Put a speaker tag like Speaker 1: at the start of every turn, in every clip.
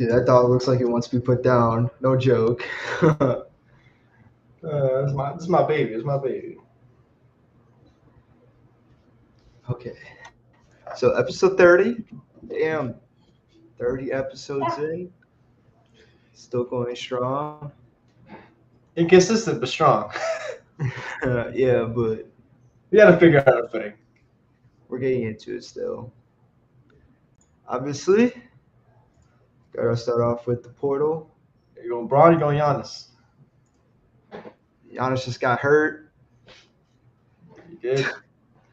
Speaker 1: Dude, that dog looks like it wants to be put down. No joke.
Speaker 2: This is my baby. It's my baby.
Speaker 1: Okay. So episode 30. Damn. 30 episodes in. Still going strong.
Speaker 2: Inconsistent but strong.
Speaker 1: Yeah, but
Speaker 2: We got to figure out our footing.
Speaker 1: we're getting into it still. Obviously, gotta start off with the portal.
Speaker 2: You going Braun, you going Giannis?
Speaker 1: Giannis just got hurt.
Speaker 2: You did.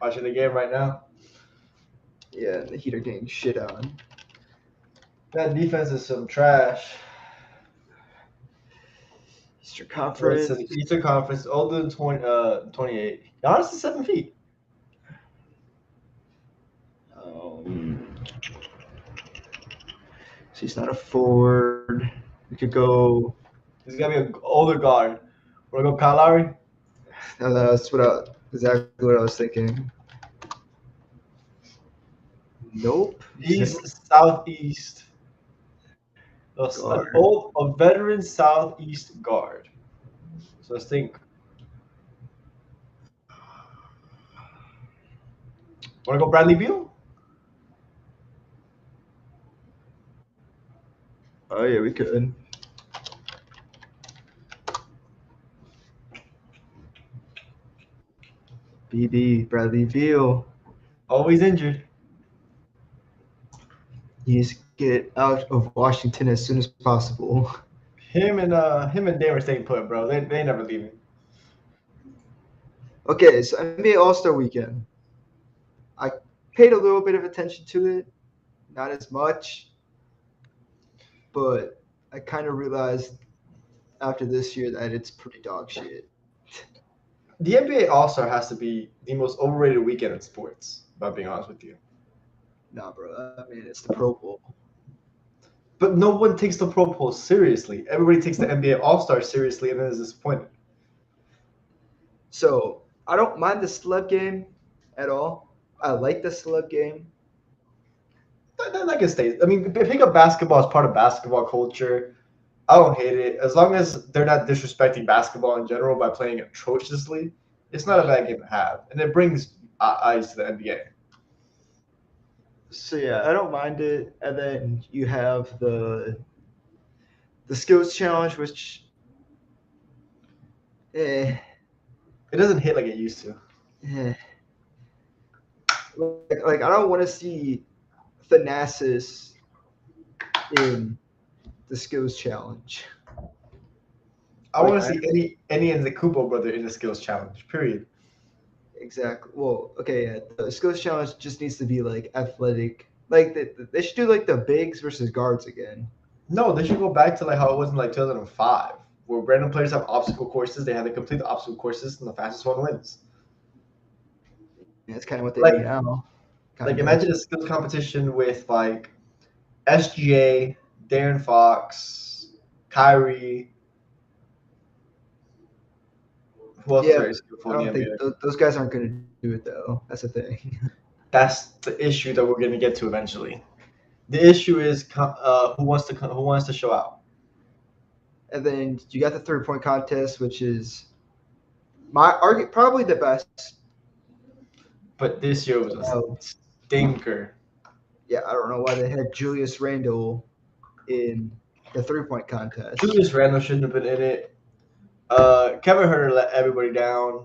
Speaker 2: Watching the game right now.
Speaker 1: Yeah, the Heat are getting shit on.
Speaker 2: That defense is some trash.
Speaker 1: Eastern
Speaker 2: It's
Speaker 1: Conference.
Speaker 2: an Eastern Conference, older than 28. Giannis is 7 feet.
Speaker 1: So he's not a forward. We could go.
Speaker 2: He's got to be an older guard. Want to go Kyle Lowry?
Speaker 1: No, that's exactly what I was thinking. Nope.
Speaker 2: East, southeast.
Speaker 1: Guard.
Speaker 2: A veteran southeast guard. So let's think. Want to go Bradley Beal?
Speaker 1: Oh yeah, we could. Bradley Beal.
Speaker 2: Always injured.
Speaker 1: He needs to get out of Washington as soon as possible.
Speaker 2: Him and Dame are staying put, bro. They never leaving.
Speaker 1: Okay, so NBA All-Star Weekend. I paid a little bit of attention to it, not as much, but I kind of realized after this year that it's pretty dog shit.
Speaker 2: The NBA All-Star has to be the most overrated weekend in sports, if I'm being honest with you.
Speaker 1: Nah, bro. I mean, it's the Pro Bowl.
Speaker 2: But no one takes the Pro Bowl seriously. Everybody takes the NBA All-Star seriously and then is disappointed.
Speaker 1: So I don't mind the celeb game at all. I like the celeb game.
Speaker 2: That can stay. I mean, pick up basketball as part of basketball culture. I don't hate it. As long as they're not disrespecting basketball in general by playing atrociously, it's not a bad game to have. And it brings eyes to the NBA.
Speaker 1: So yeah, I don't mind it. And then you have the skills challenge, which
Speaker 2: It doesn't hit like it used to.
Speaker 1: Like I don't want to see Thanasis in the skills challenge.
Speaker 2: I want to see any and the Kubo brother in the skills challenge. Period.
Speaker 1: Exactly. Well, okay, yeah. The skills challenge just needs to be like athletic. Like they should do like the bigs versus guards again.
Speaker 2: No, they should go back to like how it was in like 2005, where random players have obstacle courses. They have to complete the obstacle courses, and the fastest one wins.
Speaker 1: Yeah, that's kind of what they do now.
Speaker 2: Like imagine a skills competition with like SGA, Darren Fox, Kyrie. Who else is very skillful
Speaker 1: I
Speaker 2: in
Speaker 1: don't
Speaker 2: the
Speaker 1: think
Speaker 2: NBA?
Speaker 1: those guys aren't going to do it though. That's the thing.
Speaker 2: That's the issue that we're going to get to eventually. The issue is who wants to show out.
Speaker 1: And then you got the 3-point contest, which is probably the best.
Speaker 2: But this year was a stinker.
Speaker 1: Yeah, I don't know why they had Julius Randle in the 3-point contest.
Speaker 2: Julius Randle shouldn't have been in it. Kevin Huerter let everybody down.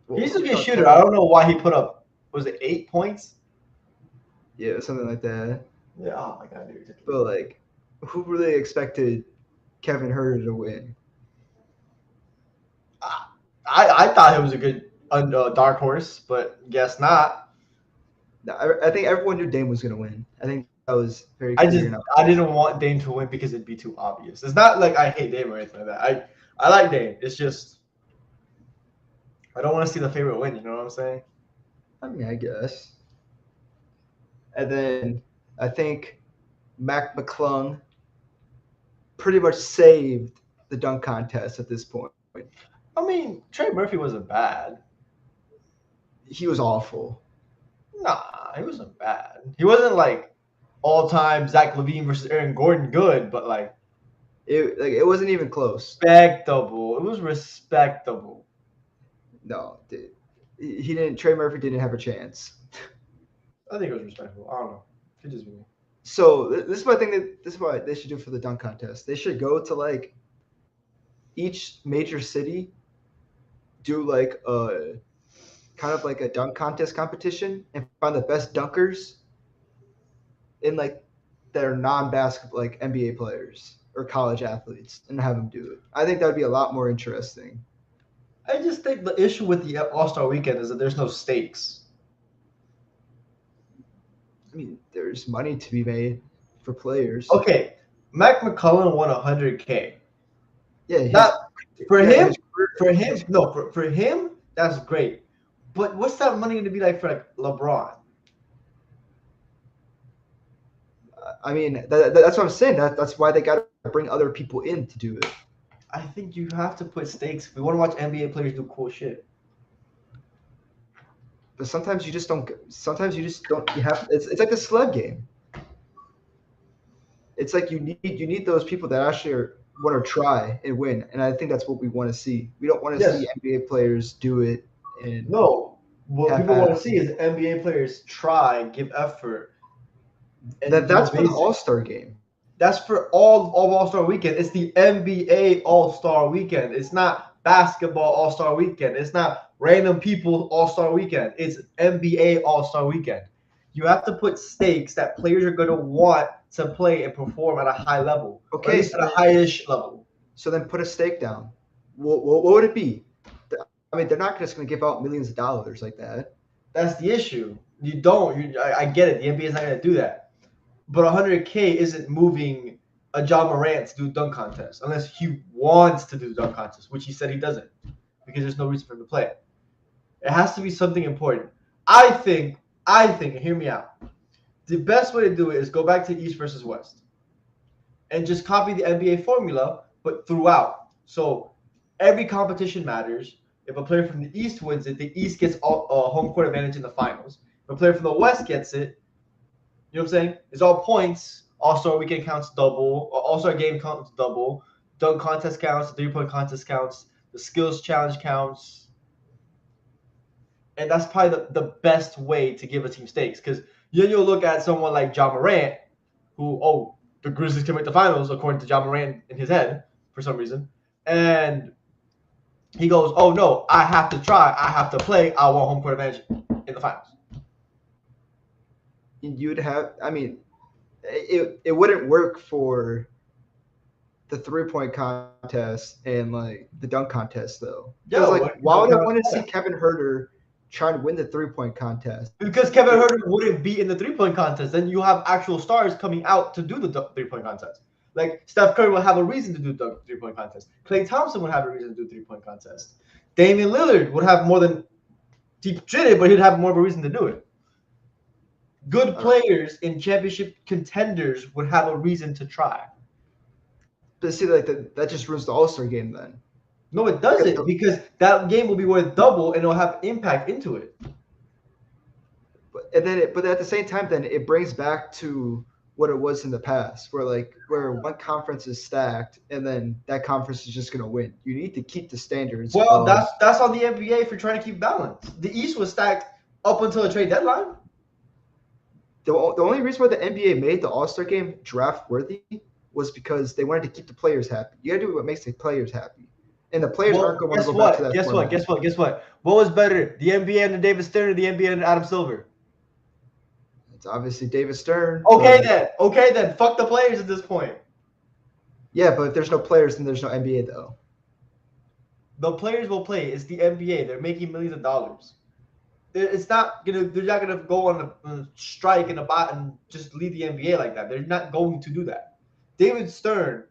Speaker 2: Well, he's a good shooter. I don't know why he put up, was it 8 points?
Speaker 1: Yeah, something like that.
Speaker 2: Yeah, oh my God, dude.
Speaker 1: But like, who really expected Kevin Huerter to win?
Speaker 2: I thought he was a good dark horse, but guess not.
Speaker 1: I think everyone knew Dame was going to win. I think that was very
Speaker 2: clear. I didn't want Dame to win because it'd be too obvious. It's not like I hate Dame or anything like that. I like Dame. It's just I don't want to see the favorite win. You know what I'm saying?
Speaker 1: I mean, I guess. And then I think Mac McClung pretty much saved the dunk contest at this point.
Speaker 2: I mean, Trey Murphy wasn't bad.
Speaker 1: He was awful.
Speaker 2: Nah, he wasn't bad. He wasn't like all-time Zach LaVine versus Aaron Gordon good, but like
Speaker 1: it wasn't even close.
Speaker 2: respectable. It was respectable.
Speaker 1: No, dude. He didn't. Trey Murphy didn't have a chance.
Speaker 2: I think it was respectable. I don't know. Could just be me.
Speaker 1: So this is my thing. This is what they should do for the dunk contest. They should go to like each major city, do like a kind of like a dunk contest competition, and find the best dunkers in like that are non-basketball, like NBA players or college athletes, and have them do it. I think that would be a lot more interesting.
Speaker 2: I just think the issue with the All-Star Weekend is that there's no stakes.
Speaker 1: I mean, there's money to be made for players.
Speaker 2: Okay, Mac McCullough won 100K.
Speaker 1: Yeah,
Speaker 2: Not for
Speaker 1: yeah,
Speaker 2: him. For him, no. For him, that's great. But what's that money going to be like for like LeBron?
Speaker 1: I mean, that's what I'm saying. That's why they got to bring other people in to do it.
Speaker 2: I think you have to put stakes. If we want to watch NBA players do cool shit.
Speaker 1: But sometimes you just don't. Sometimes you just don't. You have. It's like the celeb game. It's like you need those people that actually want to try and win, and I think that's what we want to see. We don't want to see NBA players do it. And
Speaker 2: no, what people want to see is NBA players try, give effort.
Speaker 1: And that's for the All-Star game.
Speaker 2: That's for all of All-Star Weekend. It's the NBA All-Star Weekend. It's not basketball All-Star Weekend. It's not random people All-Star Weekend. It's NBA All-Star Weekend. You have to put stakes that players are going to want to play and perform at a high level.
Speaker 1: Okay,
Speaker 2: at a high-ish level.
Speaker 1: So then put a stake down. What would it be? I mean, they're not just going to give out millions of dollars like that.
Speaker 2: That's the issue. You don't. I get it. The NBA is not going to do that. But 100K isn't moving a John Morant to do dunk contest unless he wants to do the dunk contest, which he said he doesn't because there's no reason for him to play it. It has to be something important. I think, and hear me out, the best way to do it is go back to East versus West and just copy the NBA formula, but throughout. So every competition matters. If a player from the East wins it, the East gets home court advantage in the finals. If a player from the West gets it, you know what I'm saying? It's all points. All-Star Weekend counts double. All-Star Game counts double. Dunk contest counts. The three-point contest counts. The skills challenge counts. And that's probably the best way to give a team stakes. Because then you'll look at someone like John Morant, who, the Grizzlies can make the finals, according to John Morant in his head, for some reason. And he goes, oh, no, I have to try. I have to play. I want home court advantage in the finals.
Speaker 1: You'd have, I mean, it wouldn't work for the 3-point contest and like the dunk contest though. Yeah, like why would I want to see Kevin Huerter try to win the 3-point contest?
Speaker 2: Because Kevin Huerter wouldn't be in the 3-point contest. Then you have actual stars coming out to do the 3-point contest. Like Steph Curry will have a reason to do the 3-point contest. Klay Thompson would have a reason to do 3-point contest. Damian Lillard would have more than he did it, but he'd have more of a reason to do it. Good players in championship contenders would have a reason to try.
Speaker 1: But see, like that just ruins the All-Star game then.
Speaker 2: No, it doesn't, because that game will be worth double and it'll have impact into it.
Speaker 1: But at the same time, then it brings back to what it was in the past, where one conference is stacked and then that conference is just going to win. You need to keep the standards.
Speaker 2: Well, that's on the NBA for trying to keep balance. The East was stacked up until the trade deadline.
Speaker 1: The only reason why the NBA made the All-Star game draft worthy was because they wanted to keep the players happy. You got to do what makes the players happy. And the players aren't going to go back to that.
Speaker 2: Guess what? What was better, the NBA under David Stern or the NBA under Adam Silver?
Speaker 1: It's obviously David Stern.
Speaker 2: Okay then. Fuck the players at this point.
Speaker 1: Yeah, but if there's no players, then there's no NBA though.
Speaker 2: The players will play. It's the NBA. They're making millions of dollars. It's not gonna. They're not gonna go on a strike and just leave the NBA like that. They're not going to do that. David Stern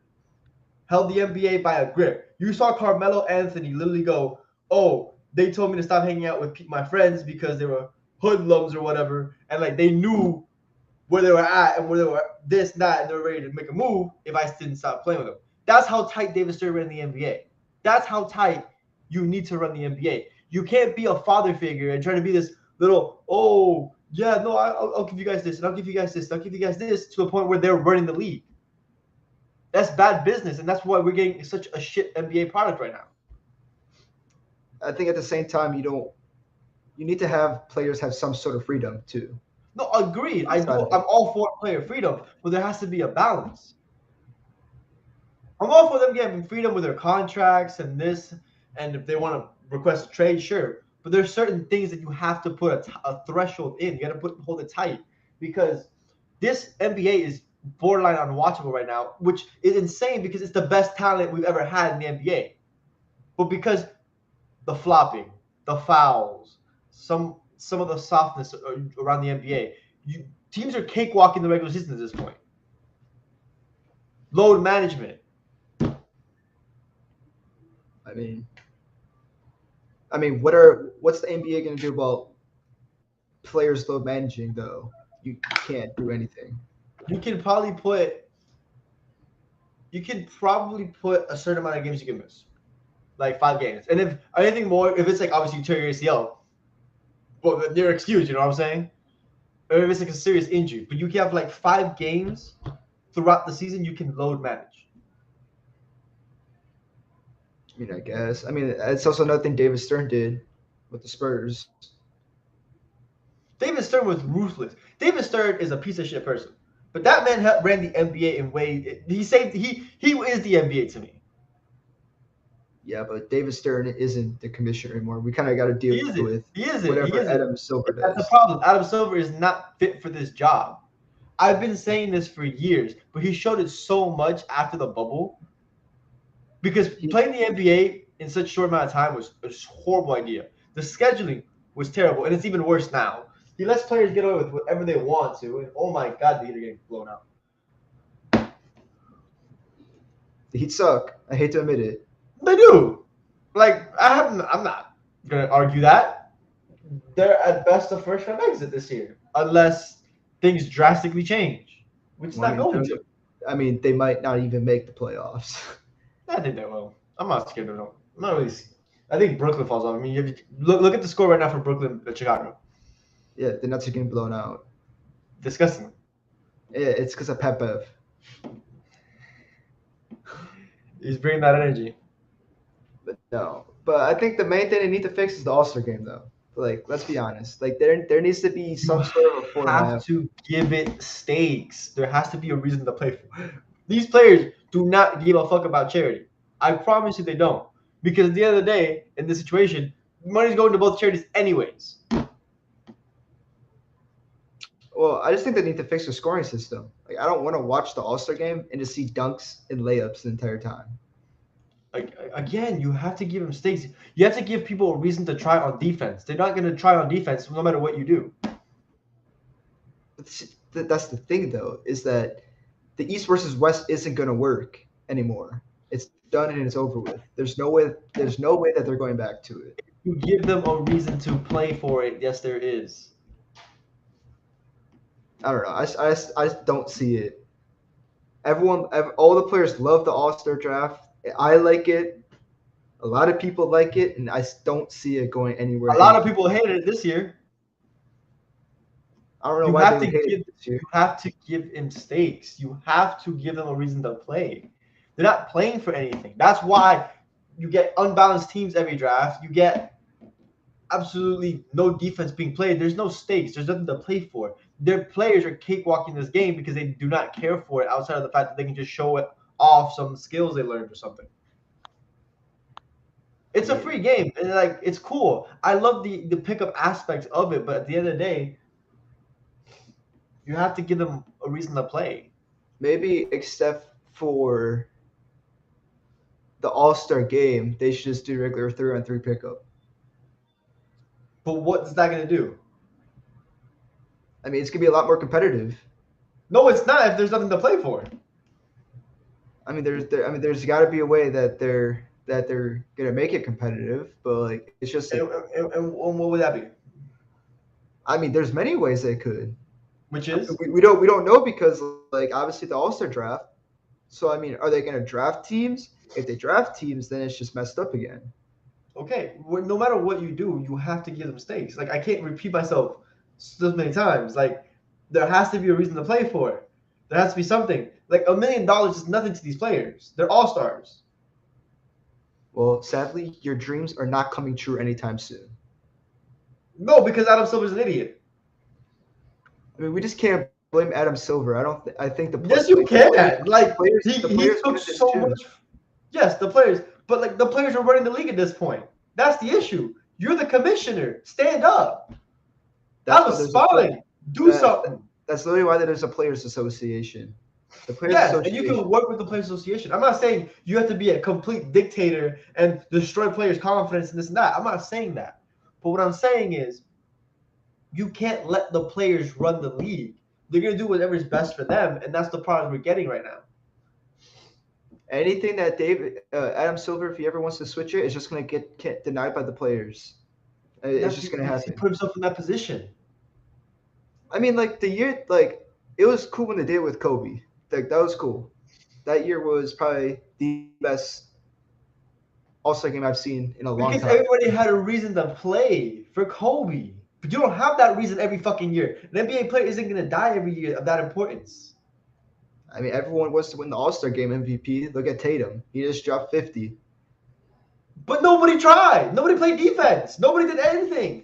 Speaker 2: held the NBA by a grip. You saw Carmelo Anthony literally go, "Oh, they told me to stop hanging out with my friends because they were hoodlums or whatever, and like they knew where they were at and where they were this, that, and they were ready to make a move if I didn't stop playing with them." That's how tight David Stern ran the NBA. That's how tight you need to run the NBA. You can't be a father figure and try to be this little, Yeah, no, I'll give you guys this, and I'll give you guys this, and I'll give you guys this, to the point where they're running the league. That's bad business, and that's why we're getting such a shit NBA product right now.
Speaker 1: I think at the same time, you need to have players have some sort of freedom too.
Speaker 2: No, agreed. I
Speaker 1: Outside
Speaker 2: do.
Speaker 1: of
Speaker 2: I'm
Speaker 1: it.
Speaker 2: all for player freedom, but there has to be a balance. I'm all for them getting freedom with their contracts and this, and if they want to request a trade, sure. But there's certain things that you have to put a threshold in. You got to hold it tight, because this NBA is borderline unwatchable right now, which is insane because it's the best talent we've ever had in the NBA. But because the flopping, the fouls, some of the softness around the NBA, teams are cakewalking the regular season at this point. Load management.
Speaker 1: I mean, what's the NBA going to do about players load managing though? You can't do anything.
Speaker 2: You can probably put a certain amount of games you can miss, like 5 games. And if anything more, if it's like obviously you tear your ACL, well, they're excused. You know what I'm saying? Or if it's like a serious injury, but you can have like 5 games throughout the season, you can load manage.
Speaker 1: I mean, I guess. I mean, it's also another thing David Stern did with the Spurs.
Speaker 2: David Stern was ruthless. David Stern is a piece of shit person, but that man ran the NBA in ways. He saved. He is the NBA to me.
Speaker 1: Yeah, but David Stern isn't the commissioner anymore. We kind of got to
Speaker 2: He
Speaker 1: deal
Speaker 2: isn't.
Speaker 1: with
Speaker 2: He isn't. He
Speaker 1: whatever
Speaker 2: isn't.
Speaker 1: Adam Silver
Speaker 2: That's the
Speaker 1: does.
Speaker 2: problem. Adam Silver is not fit for this job. I've been saying this for years, but he showed it so much after the bubble. Because playing the NBA in such a short amount of time was a horrible idea. The scheduling was terrible, and it's even worse now. He lets players get away with whatever they want to, and oh my god, the Heat are getting blown out.
Speaker 1: The Heat suck. I hate to admit it.
Speaker 2: They do. Like I'm not gonna argue that. They're at best a first round exit this year, unless things drastically change, which is
Speaker 1: Well,
Speaker 2: not going to.
Speaker 1: I mean, they might not even make the playoffs.
Speaker 2: I think they will. I'm not scared of them. I'm not really. I think Brooklyn falls off. I mean, look at the score right now for Brooklyn and Chicago.
Speaker 1: Yeah, the Nets are getting blown out.
Speaker 2: Disgusting.
Speaker 1: Yeah, it's because of Pat Bev.
Speaker 2: He's bringing that energy.
Speaker 1: But no. But I think the main thing they need to fix is the All-Star game, though. Like, let's be honest. Like, there needs to be some sort of a
Speaker 2: You
Speaker 1: format.
Speaker 2: have to give it stakes. There has to be a reason to play for. These players do not give a fuck about charity. I promise you they don't. Because at the end of the day, in this situation, money's going to both charities anyways.
Speaker 1: Well, I just think they need to fix their scoring system. Like, I don't want to watch the All-Star game and just see dunks and layups the entire time.
Speaker 2: Like, again, you have to give them stakes. You have to give people a reason to try on defense. They're not going to try on defense no matter what you do.
Speaker 1: That's the thing, though, is that the East versus West isn't going to work anymore. It's done and it's over with. There's no way. There's no way that they're going back to it.
Speaker 2: You give them a reason to play for it. Yes, there is.
Speaker 1: I don't know. I just don't see it. All the players love the All-Star draft. I like it. A lot of people like it, and I don't see it going anywhere.
Speaker 2: A lot of people hated it this year.
Speaker 1: I don't know
Speaker 2: You
Speaker 1: why
Speaker 2: have
Speaker 1: they
Speaker 2: to
Speaker 1: hate
Speaker 2: give.
Speaker 1: it this year.
Speaker 2: You have to give them stakes. You have to give them a reason to play. They're not playing for anything. That's why you get unbalanced teams every draft. You get absolutely no defense being played. There's no stakes. There's nothing to play for. Their players are cakewalking this game because they do not care for it outside of the fact that they can just show it off some skills they learned or something. It's a free game. And like it's cool. I love the pickup aspects of it, but at the end of the day, you have to give them a reason to play.
Speaker 1: Maybe except for the All-Star game, they should just do regular 3-on-3 pickup.
Speaker 2: But what's that going to do?
Speaker 1: I mean, it's gonna be a lot more competitive.
Speaker 2: No, it's not if there's nothing to play for.
Speaker 1: I mean, there's got to be a way that they're gonna make it competitive, but like it's just.
Speaker 2: And what would that be?
Speaker 1: I mean, there's many ways they could.
Speaker 2: Which is
Speaker 1: we don't know because like obviously the All-Star draft. So I mean, are they gonna draft teams? If they draft teams, then it's just messed up again.
Speaker 2: okay. No matter what you do, you have to give them stakes. Like I can't repeat myself those many times. Like, there has to be a reason to play for. There has to be something. Like, $1 million is nothing to these players. They're all stars.
Speaker 1: Well, sadly, your dreams are not coming true anytime soon.
Speaker 2: No, because Adam Silver's an idiot.
Speaker 1: I mean, we just can't blame Adam Silver. I don't. I think the
Speaker 2: Yes, you can. Like,
Speaker 1: the
Speaker 2: he
Speaker 1: players
Speaker 2: took
Speaker 1: wanted this
Speaker 2: so
Speaker 1: too.
Speaker 2: much. Yes, the players. But, like, the players are running the league at this point. That's the issue. You're the commissioner. Stand up. Have a spine. Do something.
Speaker 1: That's literally why there's a players' association. The players'
Speaker 2: Yes,
Speaker 1: association.
Speaker 2: and you can work with the players' association. I'm not saying you have to be a complete dictator and destroy players' confidence and this and that. I'm not saying that. But what I'm saying is you can't let the players run the league. They're going to do whatever is best for them, and that's the product we're getting right now.
Speaker 1: Anything that Adam Silver, if he ever wants to switch it, is just going to get denied by the players. It's just going to happen.
Speaker 2: He put himself in that position.
Speaker 1: I mean, like the year, like it was cool when they did it with Kobe. Like that was cool. That year was probably the best All-Star game I've seen in a long time.
Speaker 2: Because everybody had a reason to play for Kobe. But you don't have that reason every fucking year. An NBA player isn't going to die every year of that importance.
Speaker 1: I mean, everyone wants to win the All-Star game MVP. Look at Tatum. He just dropped 50.
Speaker 2: But nobody tried. Nobody played defense. Nobody did anything.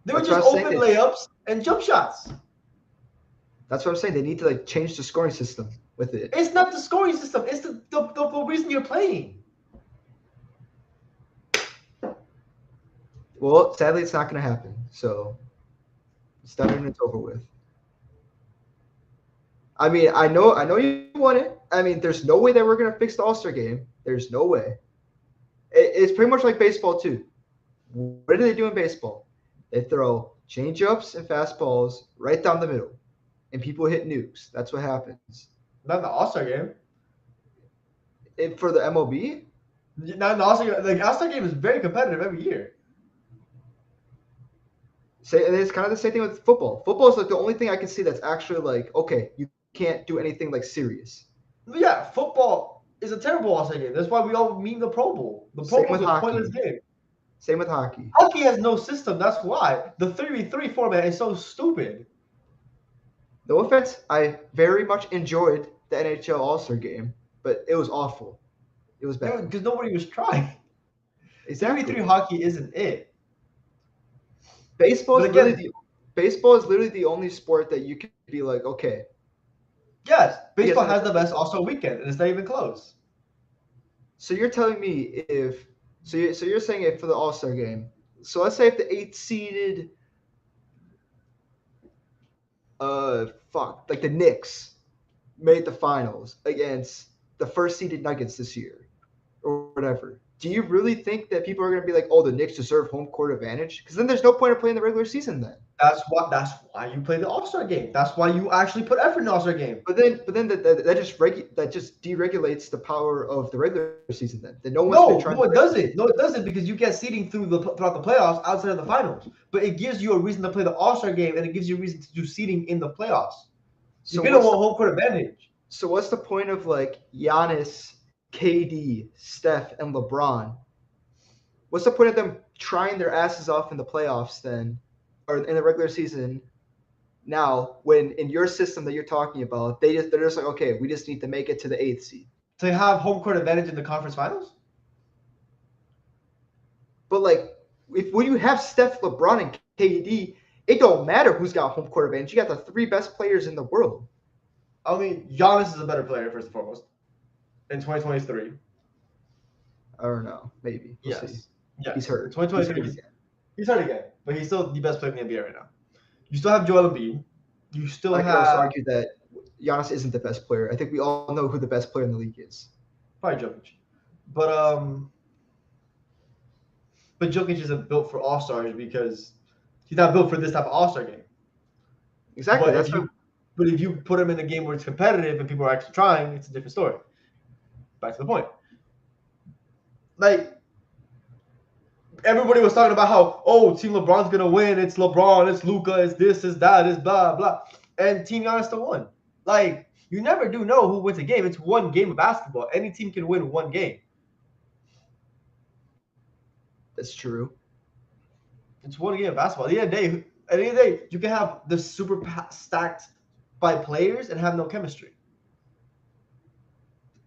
Speaker 2: They were just open layups and jump shots.
Speaker 1: That's what I'm saying. They need to like change the scoring system with it.
Speaker 2: It's not the scoring system. It's the reason you're playing.
Speaker 1: Well, sadly, it's not going to happen. So it's done and it's over with. I mean, I know you want it. I mean, there's no way that we're going to fix the All-Star game. There's no way. It's pretty much like baseball too. What do they do in baseball? They throw change-ups and fastballs right down the middle, and people hit nukes. That's what happens.
Speaker 2: Not in the All-Star game.
Speaker 1: For the MLB?
Speaker 2: Not in the All-Star game. The All-Star game is very competitive every year.
Speaker 1: It's kind of the same thing with football. Football is like the only thing I can see that's actually like, okay, you can't do anything like serious.
Speaker 2: Yeah, football is a terrible All-Star game. That's why we all mean the Pro Bowl. The Pro Bowl is a pointless game.
Speaker 1: Same with hockey.
Speaker 2: Hockey has no system. That's why. The 3v3 format is so stupid.
Speaker 1: No offense. I very much enjoyed the NHL All-Star game, but it was awful. It was bad.
Speaker 2: Because nobody was trying.
Speaker 1: Exactly.
Speaker 2: 3v3 hockey isn't it.
Speaker 1: Baseball is literally the only sport that you can be like, okay.
Speaker 2: Yes, baseball has the best All-Star weekend, and it's not even close.
Speaker 1: So you're telling me so you're saying it for the All-Star game. So let's say if the 8th-seeded like the Knicks made the finals against the 1st-seeded Nuggets this year or whatever. Do you really think that people are going to be like, oh, the Knicks deserve home court advantage? Because then there's no point of playing the regular season then.
Speaker 2: That's why you play the All-Star game. That's why you actually put effort in the All-Star game.
Speaker 1: But then that just deregulates the power of the regular season then. No,
Speaker 2: it doesn't. No, it doesn't because you get seeding throughout the playoffs outside of the finals. But it gives you a reason to play the All-Star game, and it gives you a reason to do seeding in the playoffs. So you're going to want home court advantage.
Speaker 1: So what's the point of like Giannis, KD, Steph, and LeBron? What's the point of them trying their asses off in the playoffs then, or in the regular season now, when in your system that you're talking about, they're just like, okay, we just need to make it to the 8th seed.
Speaker 2: To have home court advantage in the conference finals?
Speaker 1: But like, when you have Steph, LeBron, and KD, it don't matter who's got home court advantage. You got the 3 best players in the world.
Speaker 2: I mean, Giannis is a better player, first and foremost, in 2023.
Speaker 1: I don't know. Maybe. We'll see.
Speaker 2: Yeah.
Speaker 1: He's hurt.
Speaker 2: 2023. He's hurt again, but he's still the best player in the NBA right now. You still have Joel Embiid. You still have.
Speaker 1: I can also argue that Giannis isn't the best player. I think we all know who the best player in the league is.
Speaker 2: Probably Jokic. But Jokic isn't built for All-Stars because he's not built for this type of All-Star game.
Speaker 1: Exactly.
Speaker 2: But if you put him in a game where it's competitive and people are actually trying, it's a different story. Back to the point. Like, everybody was talking about how, Team LeBron's going to win. It's LeBron. It's Luka. It's this. It's that. It's blah, blah. And Team Giannis still won. Like, you never do know who wins a game. It's one game of basketball. Any team can win one game.
Speaker 1: That's true.
Speaker 2: It's one game of basketball. At the end of the day, At the end of the day, you can have the stacked by players and have no chemistry.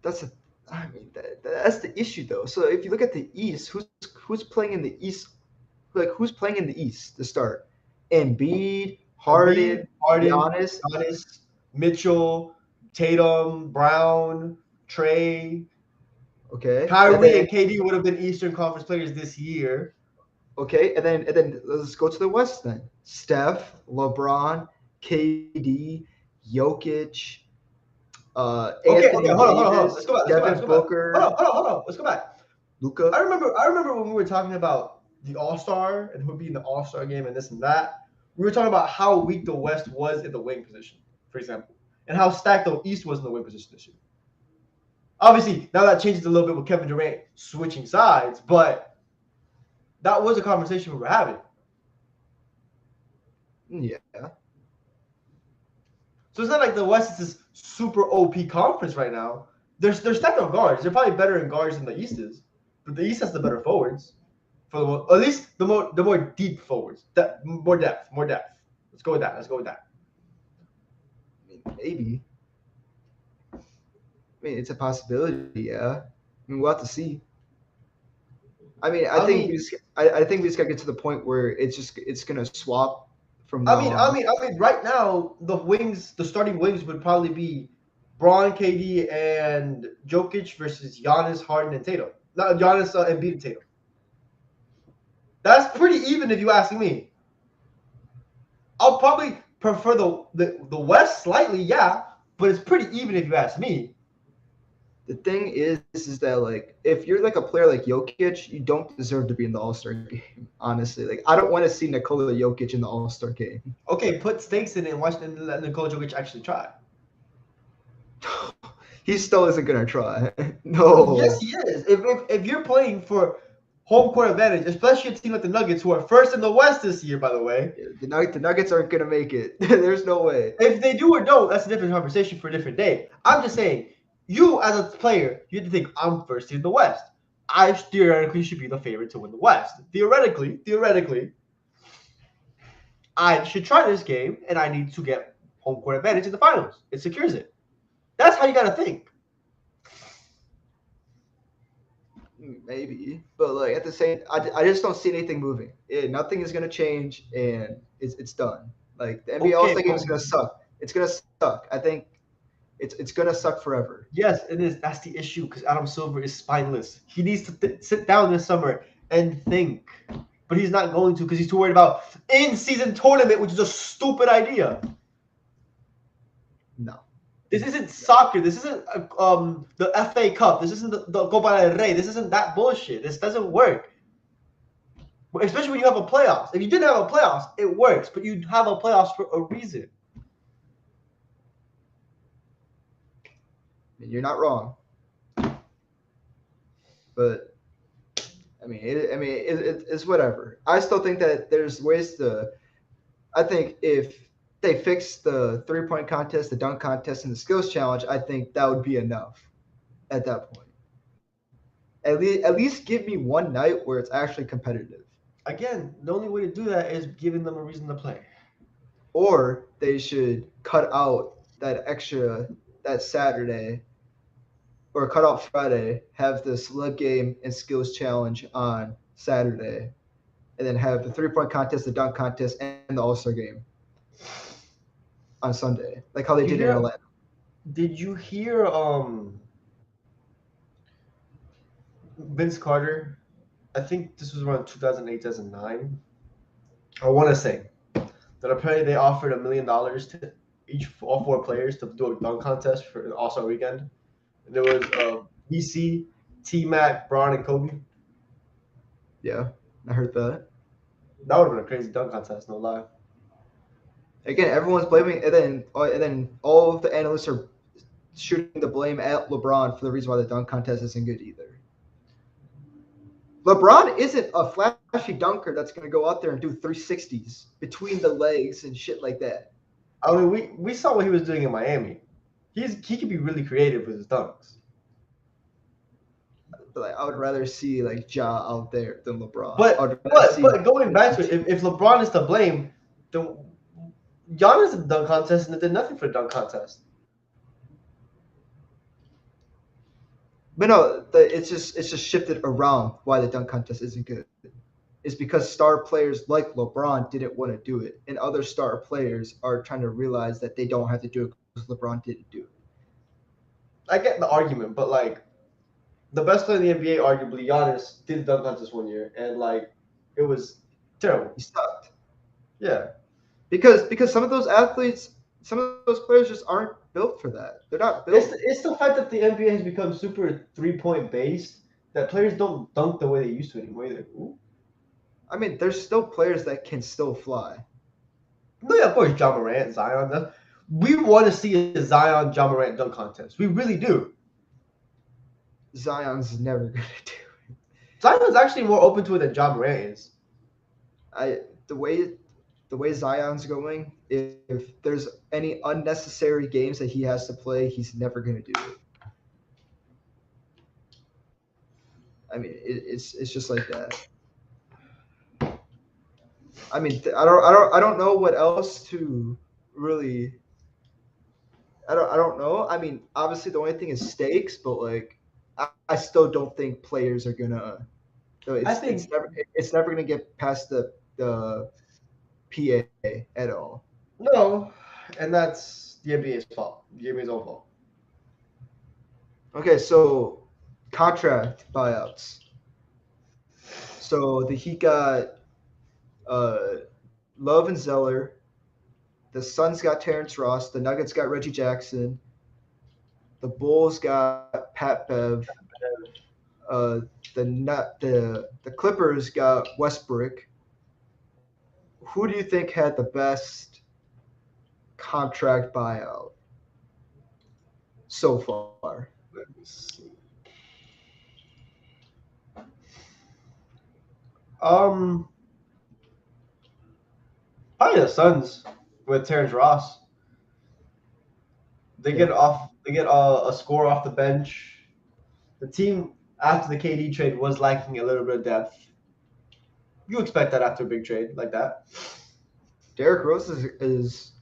Speaker 1: That's the issue though. So if you look at the East, who's playing in the East? Like who's playing in the East to start? Embiid,
Speaker 2: Embiid,
Speaker 1: Harden,
Speaker 2: Harden,
Speaker 1: Giannis.
Speaker 2: Giannis, Mitchell, Tatum, Brown, Trey,
Speaker 1: Okay,
Speaker 2: Kyrie, and KD would have been Eastern Conference players this year.
Speaker 1: and then let's go to the West then. Steph, LeBron, KD, Jokic, Anthony
Speaker 2: Hold on.
Speaker 1: Davis, Devin Booker,
Speaker 2: Let's go back.
Speaker 1: Luka.
Speaker 2: I remember when we were talking about the All-Star and who would be in the All-Star game and this and that. We were talking about how weak the West was in the wing position, for example, and how stacked the East was in the wing position this year. Obviously, now that changes a little bit with Kevin Durant switching sides, but that was a conversation we were having.
Speaker 1: Yeah.
Speaker 2: So it's not like the West is this super OP conference right now. They're stacked on guards. They're probably better in guards than the East is, but the East has the better forwards, at least the more deep forwards. More depth. Let's go with that.
Speaker 1: Maybe. I mean, it's a possibility. Yeah. I mean, we'll have to see. I think we just gotta get to the point where it's gonna swap from now on.
Speaker 2: Right now the starting wings would probably be Braun, KD, and Jokic versus Giannis, Harden, and Tatum. Not Giannis, Embiid, and Tatum. That's pretty even if you ask me. I'll probably prefer the West slightly, yeah, but it's pretty even if you ask me.
Speaker 1: The thing is that like if you're like a player like Jokic, you don't deserve to be in the All-Star game. Honestly, like I don't want to see Nikola Jokic in the All-Star game.
Speaker 2: Okay, put stakes in it and watch and let Nikola Jokic actually try.
Speaker 1: He still isn't gonna try. No.
Speaker 2: Yes, he is. If you're playing for home court advantage, especially a team like the Nuggets, who are first in the West this year, by the way.
Speaker 1: The Nuggets aren't gonna make it. There's no way.
Speaker 2: If they do or don't, that's a different conversation for a different day. I'm just saying, you as a player, you have to think I'm first in the West. I theoretically should be the favorite to win the West. Theoretically, I should try this game, and I need to get home court advantage in the finals. It secures it. That's how you got to think.
Speaker 1: Maybe, but like at the same, I just don't see anything moving. Nothing is gonna change, and it's done. Like the NBA All-Star game is gonna suck. It's gonna suck. I think it's gonna suck forever.
Speaker 2: Yes, it is. That's the issue because Adam Silver is spineless. He needs to sit down this summer and think, but he's not going to because he's too worried about in-season tournament, which is a stupid idea.
Speaker 1: No.
Speaker 2: This isn't soccer. This isn't the FA Cup. This isn't the Copa del Rey. This isn't that bullshit. This doesn't work. Especially when you have a playoffs. If you didn't have a playoffs, it works. But you have a playoffs for a reason.
Speaker 1: You're not wrong. But it's whatever. I still think that there's ways to. I think if they fix the 3-point contest, the dunk contest, and the skills challenge, I think that would be enough at that point. At least give me one night where it's actually competitive.
Speaker 2: Again, the only way to do that is giving them a reason to play.
Speaker 1: Or they should cut out that Saturday or cut out Friday, have the slug game and skills challenge on Saturday, and then have the 3-point contest, the dunk contest, and the All-Star game on Sunday, like how they did in Atlanta.
Speaker 2: Did you hear Vince Carter? I think this was around 2008, 2009. I want to say that apparently they offered $1 million to all 4 players to do a dunk contest for an All-Star weekend. And there was BC, T-Mac, Braun, and Kobe.
Speaker 1: Yeah, I heard that.
Speaker 2: That would have been a crazy dunk contest, no lie.
Speaker 1: Again, everyone's blaming, and then all of the analysts are shooting the blame at LeBron for the reason why the dunk contest isn't good either. LeBron isn't a flashy dunker that's going to go out there and do 360s between the legs and shit like that.
Speaker 2: I mean, we saw what he was doing in Miami. He can be really creative with his dunks.
Speaker 1: But I would rather see like Ja out there than LeBron.
Speaker 2: But going back to it, if LeBron is to blame, The Giannis did the dunk contest and it did nothing for the dunk contest.
Speaker 1: But no, it's just shifted around why the dunk contest isn't good. It's because star players like LeBron didn't want to do it, and other star players are trying to realize that they don't have to do it because LeBron didn't do it.
Speaker 2: I get the argument, but like the best player in the NBA, arguably Giannis, did the dunk contest one year, and like it was terrible.
Speaker 1: He sucked
Speaker 2: Yeah,
Speaker 1: because some of those athletes, some of those players just aren't built for that. They're not built.
Speaker 2: it's the fact that the NBA has become super 3-point based that players don't dunk the way they used to anymore either. Ooh.
Speaker 1: I mean, there's still players that can still fly.
Speaker 2: No, yeah, of course, John Morant, Zion. We want to see a Zion John Morant dunk contest. We really do.
Speaker 1: Zion's never gonna do it.
Speaker 2: Zion's actually more open to it than John Morant is.
Speaker 1: The way Zion's going, if there's any unnecessary games that he has to play, he's never gonna do it. I mean, it's just like that. I mean, I don't know what else to really. I don't know. I mean, obviously the only thing is stakes, but like I still don't think players are gonna. So it's never gonna get past the PA at all.
Speaker 2: No, and that's the NBA's fault. The NBA's own fault.
Speaker 1: Okay, so contract buyouts. So the Heat got uh, Love and Zeller. The Suns got Terrence Ross. The Nuggets got Reggie Jackson. The Bulls got Pat Bev. Uh, the Clippers got Westbrook. Who do you think had the best contract buyout so far?
Speaker 2: Let me see. Probably the Suns with Terrence Ross. They get a score off the bench. The team after the KD trade was lacking a little bit of depth. You expect that after a big trade like that.
Speaker 1: Derrick Rose is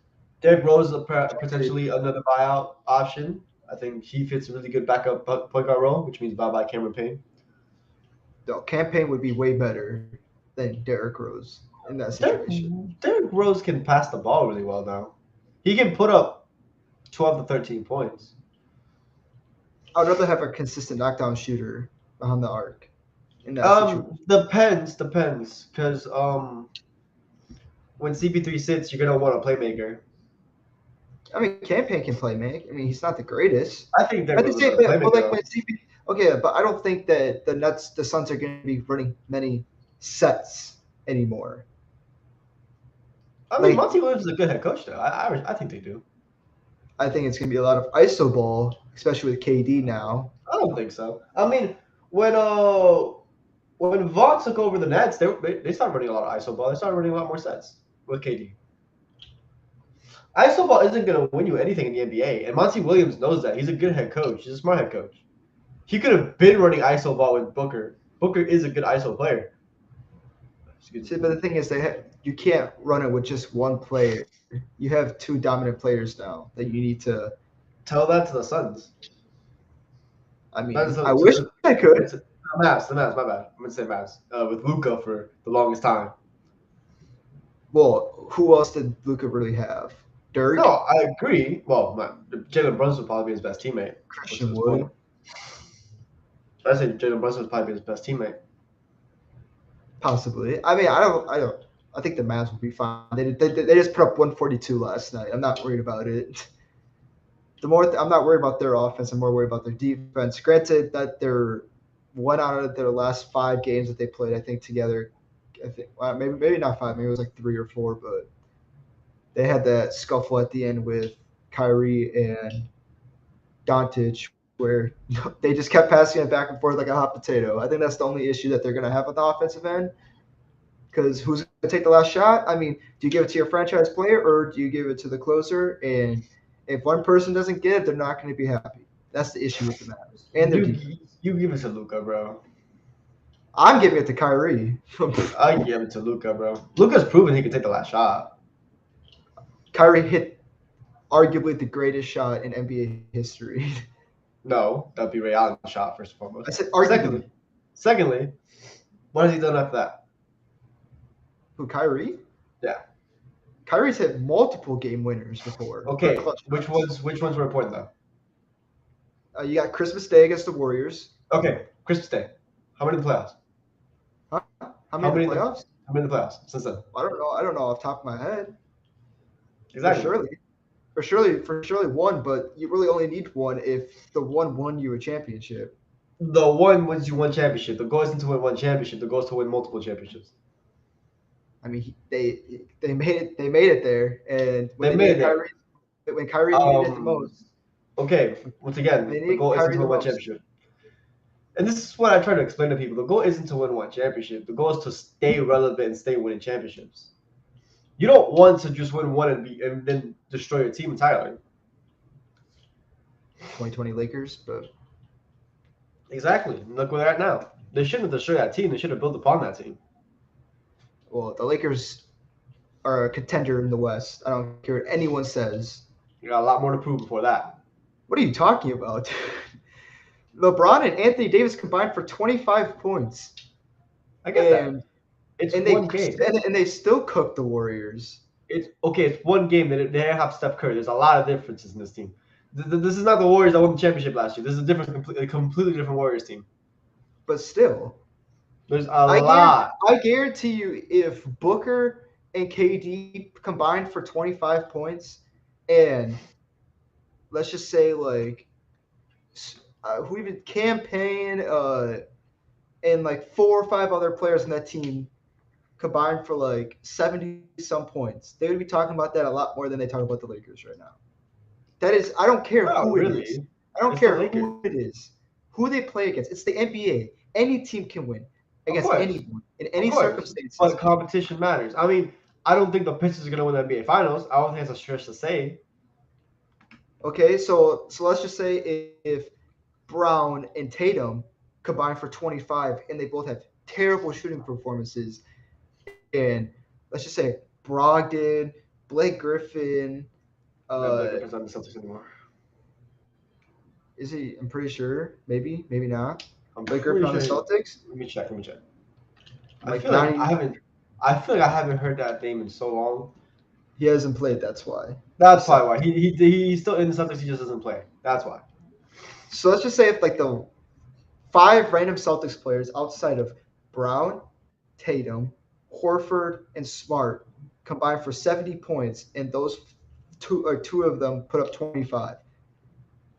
Speaker 2: Derrick Rose is potentially another buyout option. I think he fits a really good backup point guard role, which means bye Cameron Payne.
Speaker 1: the campaign would be way better than Derrick Rose in that situation.
Speaker 2: Derrick Rose can pass the ball really well now. He can put up 12 to 13 points.
Speaker 1: I would rather have a consistent knockdown shooter behind the arc in that situation.
Speaker 2: Depends, because when CP3 sits, you're gonna want a playmaker.
Speaker 1: I mean, campaign can play, man. I mean, he's not the greatest.
Speaker 2: I think Derrick Rose is a
Speaker 1: but like
Speaker 2: playmaker.
Speaker 1: when CP, okay, but I don't think that the Suns are going to be running many sets anymore.
Speaker 2: I mean, Monty Williams is a good head coach, though. I think they do.
Speaker 1: I think it's going to be a lot of ISO ball, especially with KD now.
Speaker 2: I don't think so. I mean, when Vaughn took over the Nets, they started running a lot of ISO ball. They started running a lot more sets with KD. ISO ball isn't going to win you anything in the NBA, and Monty Williams knows that. He's a good head coach. He's a smart head coach. He could have been running ISO ball with Booker. Booker is a good ISO player.
Speaker 1: See, but the thing is, you can't run it with just one player. You have two dominant players now that you need to.
Speaker 2: Tell that to the Suns.
Speaker 1: I mean, I wish I could.
Speaker 2: The Mavs, my bad. I'm going to say Mavs. With Luka for the longest time.
Speaker 1: Well, who else did Luka really have? Dirk?
Speaker 2: No, I agree. Well, Jalen Brunson would probably be his best teammate.
Speaker 1: Christian Wood.
Speaker 2: I say Jalen Brunson would probably be his best teammate.
Speaker 1: Possibly. I mean, I think the Mavs will be fine. They just put up 142 last night. I'm not worried about it. I'm not worried about their offense. I'm more worried about their defense. Granted that they're one out of their last 5 games that they played, I think together. I think maybe not 5. Maybe it was like 3 or 4, but they had that scuffle at the end with Kyrie and Doncic, where they just kept passing it back and forth like a hot potato. I think that's the only issue that they're going to have on the offensive end. Because who's going to take the last shot? I mean, do you give it to your franchise player or do you give it to the closer? And if one person doesn't get it, they're not going to be happy. That's the issue with the Mavs. And
Speaker 2: you give it to Luka, bro.
Speaker 1: I'm giving it to Kyrie.
Speaker 2: I give it to Luka, bro. Luka's proven he can take the last shot.
Speaker 1: Kyrie hit arguably the greatest shot in NBA history.
Speaker 2: No, that'd be Ray Allen's shot first and foremost.
Speaker 1: I said
Speaker 2: Secondly,
Speaker 1: arguably.
Speaker 2: secondly, what has he done after that?
Speaker 1: Who, Kyrie?
Speaker 2: Yeah.
Speaker 1: Kyrie's hit multiple game winners before.
Speaker 2: Okay,
Speaker 1: clutch
Speaker 2: which
Speaker 1: shots.
Speaker 2: ones were important though?
Speaker 1: You got Christmas Day against the Warriors.
Speaker 2: Okay, Christmas Day. How many in the playoffs?
Speaker 1: Huh? How many in the playoffs?
Speaker 2: How many in the playoffs since then?
Speaker 1: I don't know. I don't know off the top of my head.
Speaker 2: Exactly.
Speaker 1: For surely one, but you really only need one if the one won you a championship.
Speaker 2: The one wins you one championship. The goal isn't to win one championship. The goal is to win multiple championships.
Speaker 1: I mean, they made it there, and when when Kyrie needed it the most.
Speaker 2: Okay, once again, the goal isn't to win one championship. And this is what I try to explain to people. The goal isn't to win one championship. The goal is to stay relevant and stay winning championships. You don't want to just win one and then destroy your team entirely.
Speaker 1: 2020 Lakers, but
Speaker 2: exactly. Look where they're at now. They shouldn't have destroyed that team. They should have built upon that team.
Speaker 1: Well, the Lakers are a contender in the West. I don't care what anyone says.
Speaker 2: You got a lot more to prove before that.
Speaker 1: What are you talking about? LeBron and Anthony Davis combined for 25 points.
Speaker 2: I get that. It's one game.
Speaker 1: And they still cooked the Warriors.
Speaker 2: It's one game. They have Steph Curry. There's a lot of differences in this team. This is not the Warriors that won the championship last year. This is a completely different Warriors team.
Speaker 1: But still.
Speaker 2: There's a lot.
Speaker 1: I guarantee you if Booker and KD combined for 25 points and let's just say like who even campaign and like 4 or 5 other players in that team combined for like 70 some points, they would be talking about that a lot more than they talk about the Lakers right now. That is, I don't care who it is. I don't care who it is, who they play against. It's the NBA. Any team can win against anyone in any circumstances.
Speaker 2: But competition matters. I mean, I don't think the Pistons are going to win the NBA Finals. I don't think that's a stretch to say.
Speaker 1: Okay, so let's just say if Brown and Tatum combine for 25 and they both have terrible shooting performances, and let's just say Brogdon, Blake Griffin.
Speaker 2: Blake Griffin's not the Celtics anymore.
Speaker 1: Is he? I'm pretty sure. Maybe not. Blake Griffin on the Celtics.
Speaker 2: Let me check. I feel like I haven't heard that name in so long.
Speaker 1: He hasn't played. That's why.
Speaker 2: That's probably why. He's still in the Celtics. He just doesn't play. That's why.
Speaker 1: So let's just say if like the 5 random Celtics players outside of Brown, Tatum, Horford, and Smart combine for 70 points, and those two of them put up 25,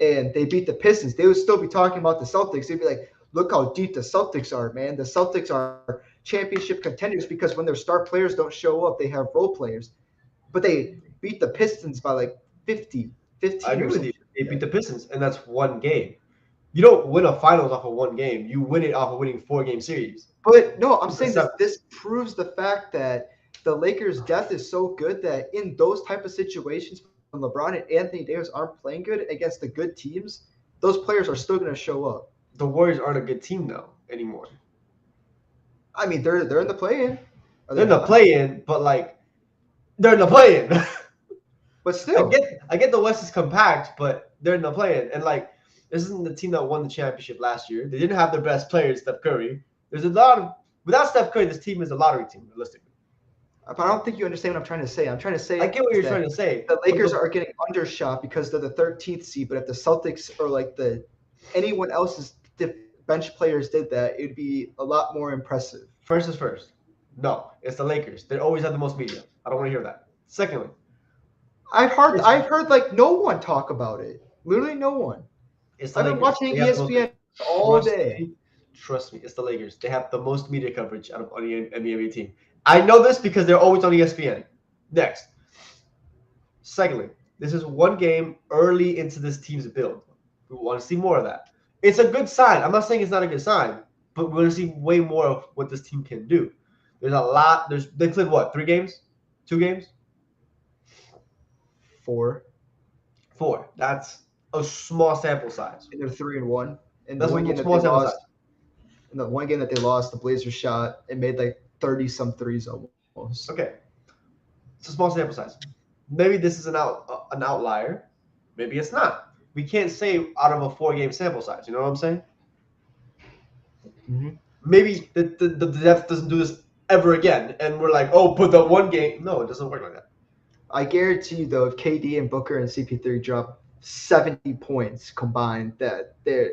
Speaker 1: and they beat the Pistons, they would still be talking about the Celtics. They'd be like, look how deep the Celtics are, man. The Celtics are championship contenders because when their star players don't show up, they have role players. But they beat the Pistons by like 15
Speaker 2: I agree with you. They beat the Pistons, and that's one game. You don't win a finals off of one game. You win it off of winning 4-game series.
Speaker 1: But no, I'm saying this proves the fact that the Lakers' depth is so good that in those type of situations, when LeBron and Anthony Davis aren't playing good against the good teams, those players are still going to show up.
Speaker 2: The Warriors aren't a good team though anymore.
Speaker 1: I mean, they're in the play-in.
Speaker 2: They're in the play-in, but like they're in the play-in.
Speaker 1: But still,
Speaker 2: I get the West is compact, but they're in the play-in, and like this isn't the team that won the championship last year. They didn't have their best player, Steph Curry. There's a lot of without Steph Curry, this team is a lottery team, realistically.
Speaker 1: But I don't think you understand what I'm trying to say. I'm trying to say
Speaker 2: I get what you're trying to say.
Speaker 1: The Lakers are getting undershot because they're the 13th seed, but if the Celtics or like anyone else's bench players did that, it'd be a lot more impressive.
Speaker 2: First is first. No, it's the Lakers. They always have the most media. I don't want to hear that. Secondly,
Speaker 1: I've heard like no one talk about it. Literally no one. I've been watching ESPN all day.
Speaker 2: Trust me, it's the Lakers. They have the most media coverage out of any NBA team. I know this because they're always on ESPN. Next. Secondly, this is one game early into this team's build. We want to see more of that. It's a good sign. I'm not saying it's not a good sign, but we're going to see way more of what this team can do. There's a lot. They played what? 3 games? 2 games?
Speaker 1: 4.
Speaker 2: That's a small sample size.
Speaker 1: And they're 3-1. And
Speaker 2: that's one game that they lost.
Speaker 1: In the one game that they lost, the Blazers shot and made like 30-some threes almost.
Speaker 2: Okay. It's a small sample size. Maybe this is an outlier. Maybe it's not. We can't say out of a 4-game sample size. You know what I'm saying?
Speaker 1: Mhm.
Speaker 2: Maybe the depth doesn't do this ever again, and we're like, oh, but the 1 game. No, it doesn't work like that.
Speaker 1: I guarantee you, though, if KD and Booker and CP3 drop 70 points combined, that they're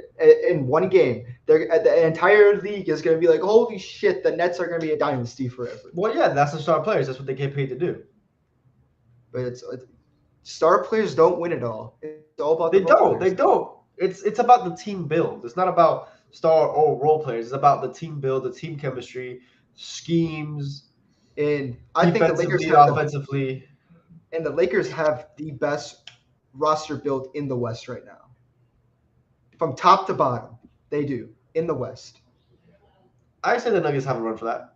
Speaker 1: in 1 game, the entire league is going to be like, holy shit, the Nets are going to be a dynasty forever.
Speaker 2: Well, yeah, that's the star players. That's what they get paid to do.
Speaker 1: But star players don't win it all. It's all about
Speaker 2: They
Speaker 1: the role
Speaker 2: don't.
Speaker 1: players.
Speaker 2: They don't. It's about the team build. It's not about star or role players. It's about the team build, the team chemistry, schemes,
Speaker 1: And I think the Lakers
Speaker 2: defensively,
Speaker 1: have
Speaker 2: offensively.
Speaker 1: the Lakers have the best roster build in the West right now. From top to bottom, they do in the West.
Speaker 2: I say the Nuggets have a run for that.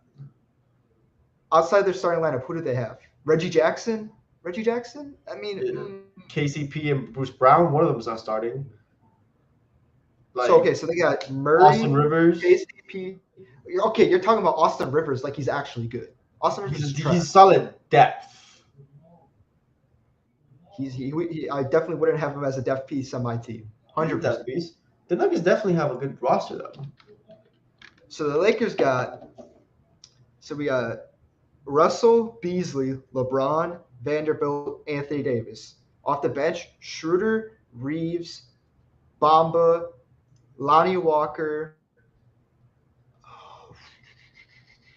Speaker 1: Outside their starting lineup, who do they have? Reggie Jackson? Reggie Jackson? I mean,
Speaker 2: Yeah. KCP and Bruce Brown, one of them is not starting. Like,
Speaker 1: so they got Murray,
Speaker 2: Austin Rivers.
Speaker 1: KCP. Okay, you're talking about Austin Rivers like he's actually good. Austin Rivers is trash.
Speaker 2: He's solid depth.
Speaker 1: I definitely wouldn't have him as a depth piece on my team. 100%
Speaker 2: depth piece. The Nuggets definitely have a good roster though.
Speaker 1: So the Lakers we got Russell, Beasley, LeBron, Vanderbilt, Anthony Davis. Off the bench, Schroeder, Reeves, Bamba, Lonnie Walker.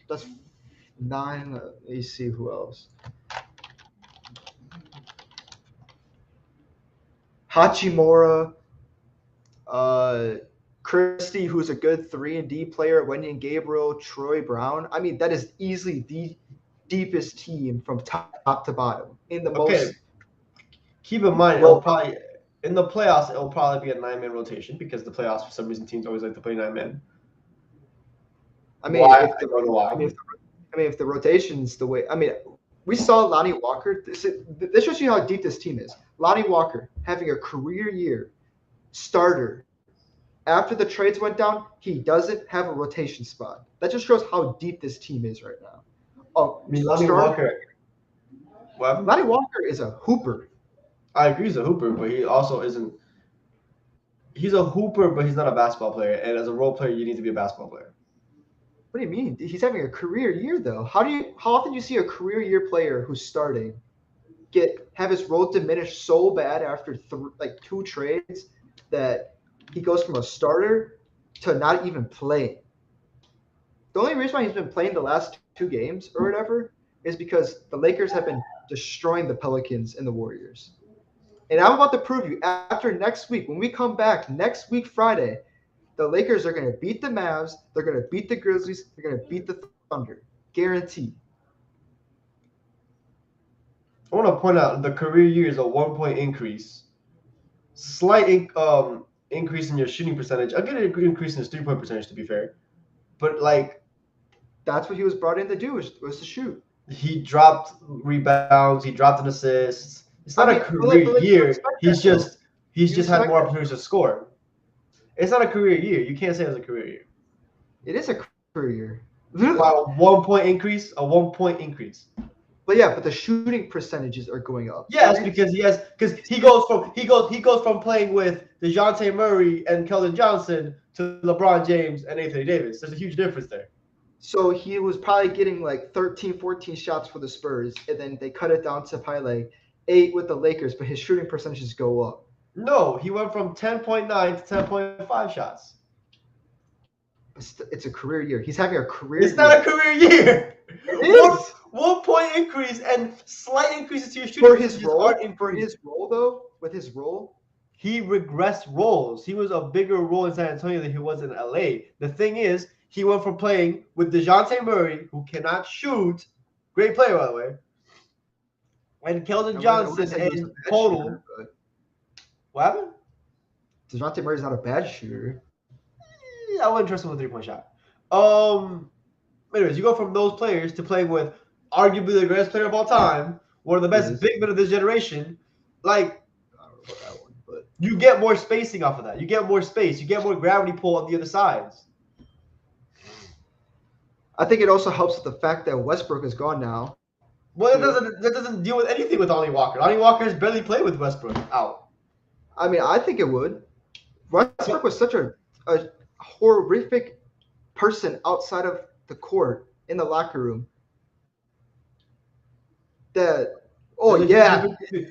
Speaker 1: That's 9. Let me see who else. Hachimura, Christie, who's a good 3-and-D player, Wendy Gabriel, Troy Brown. I mean, that is easily the deepest team from top to bottom in the most.
Speaker 2: Keep in mind, it'll probably in the playoffs it'll probably be a 9-man rotation because the playoffs for some reason teams always like to play 9-man.
Speaker 1: I mean, if the rotation's the way, I mean, we saw Lonnie Walker. This shows you how deep this team is. Lonnie Walker having a career year, starter. After the trades went down, he doesn't have a rotation spot. That just shows how deep this team is right now.
Speaker 2: Lonnie Walker.
Speaker 1: What? Lonnie Walker is a hooper.
Speaker 2: I agree he's a hooper, but he also isn't. He's a hooper, but he's not a basketball player. And as a role player, you need to be a basketball player.
Speaker 1: What do you mean? He's having a career year, though. How often do you see a career year player who's starting have his role diminished so bad after 2 trades that he goes from a starter to not even playing? The only reason why he's been playing the last 2 games or whatever is because the Lakers have been destroying the Pelicans and the Warriors. And I'm about to prove you, after next week, when we come back next week, Friday, the Lakers are going to beat the Mavs, they're going to beat the Grizzlies, they're going to beat the Thunder. Guaranteed.
Speaker 2: I want to point out the career year is a 1-point increase. Slight increase in your shooting percentage. I'll get an increase in his 3-point percentage, to be fair. But,
Speaker 1: that's what he was brought in to do, was to shoot.
Speaker 2: He dropped rebounds. He dropped an assist. It's not a career year. He's just had more opportunities to score. It's not a career year. You can't say it's a career year.
Speaker 1: It is a career year.
Speaker 2: By a 1-point increase, a 1-point increase.
Speaker 1: But yeah, but the shooting percentages are going up.
Speaker 2: Yes, because he goes from playing with DeJounte Murray and Keldon Johnson to LeBron James and Anthony Davis. There's a huge difference there.
Speaker 1: So he was probably getting 13, 14 shots for the Spurs, and then they cut it down to probably 8 with the Lakers, but his shooting percentages go up.
Speaker 2: No, he went from 10.9 to 10.5 shots.
Speaker 1: It's a career year. He's having a career year.
Speaker 2: It's not a career year.
Speaker 1: It is.
Speaker 2: 1-point increase and slight increases to your shooting.
Speaker 1: For his role, though, with his role,
Speaker 2: he regressed roles. He was a bigger role in San Antonio than he was in LA. The thing is, he went from playing with DeJounte Murray, who cannot shoot, great player by the way, and Keldon Johnson and total. What happened?
Speaker 1: DeJounte Murray's not a bad shooter.
Speaker 2: I wouldn't trust him with a 3-point shot. Anyways, you go from those players to playing with arguably the greatest player of all time, one of the best big men of this generation. I don't know about that one, but you get more spacing off of that. You get more space. You get more gravity pull on the other sides.
Speaker 1: I think it also helps with the fact that Westbrook is gone now.
Speaker 2: Well,
Speaker 1: too.
Speaker 2: that doesn't deal with anything with Lonnie Walker. Lonnie Walker has barely played with Westbrook out.
Speaker 1: I mean, I think it would. Westbrook
Speaker 2: But
Speaker 1: was such a horrific person outside of the court in the locker room that, oh yeah,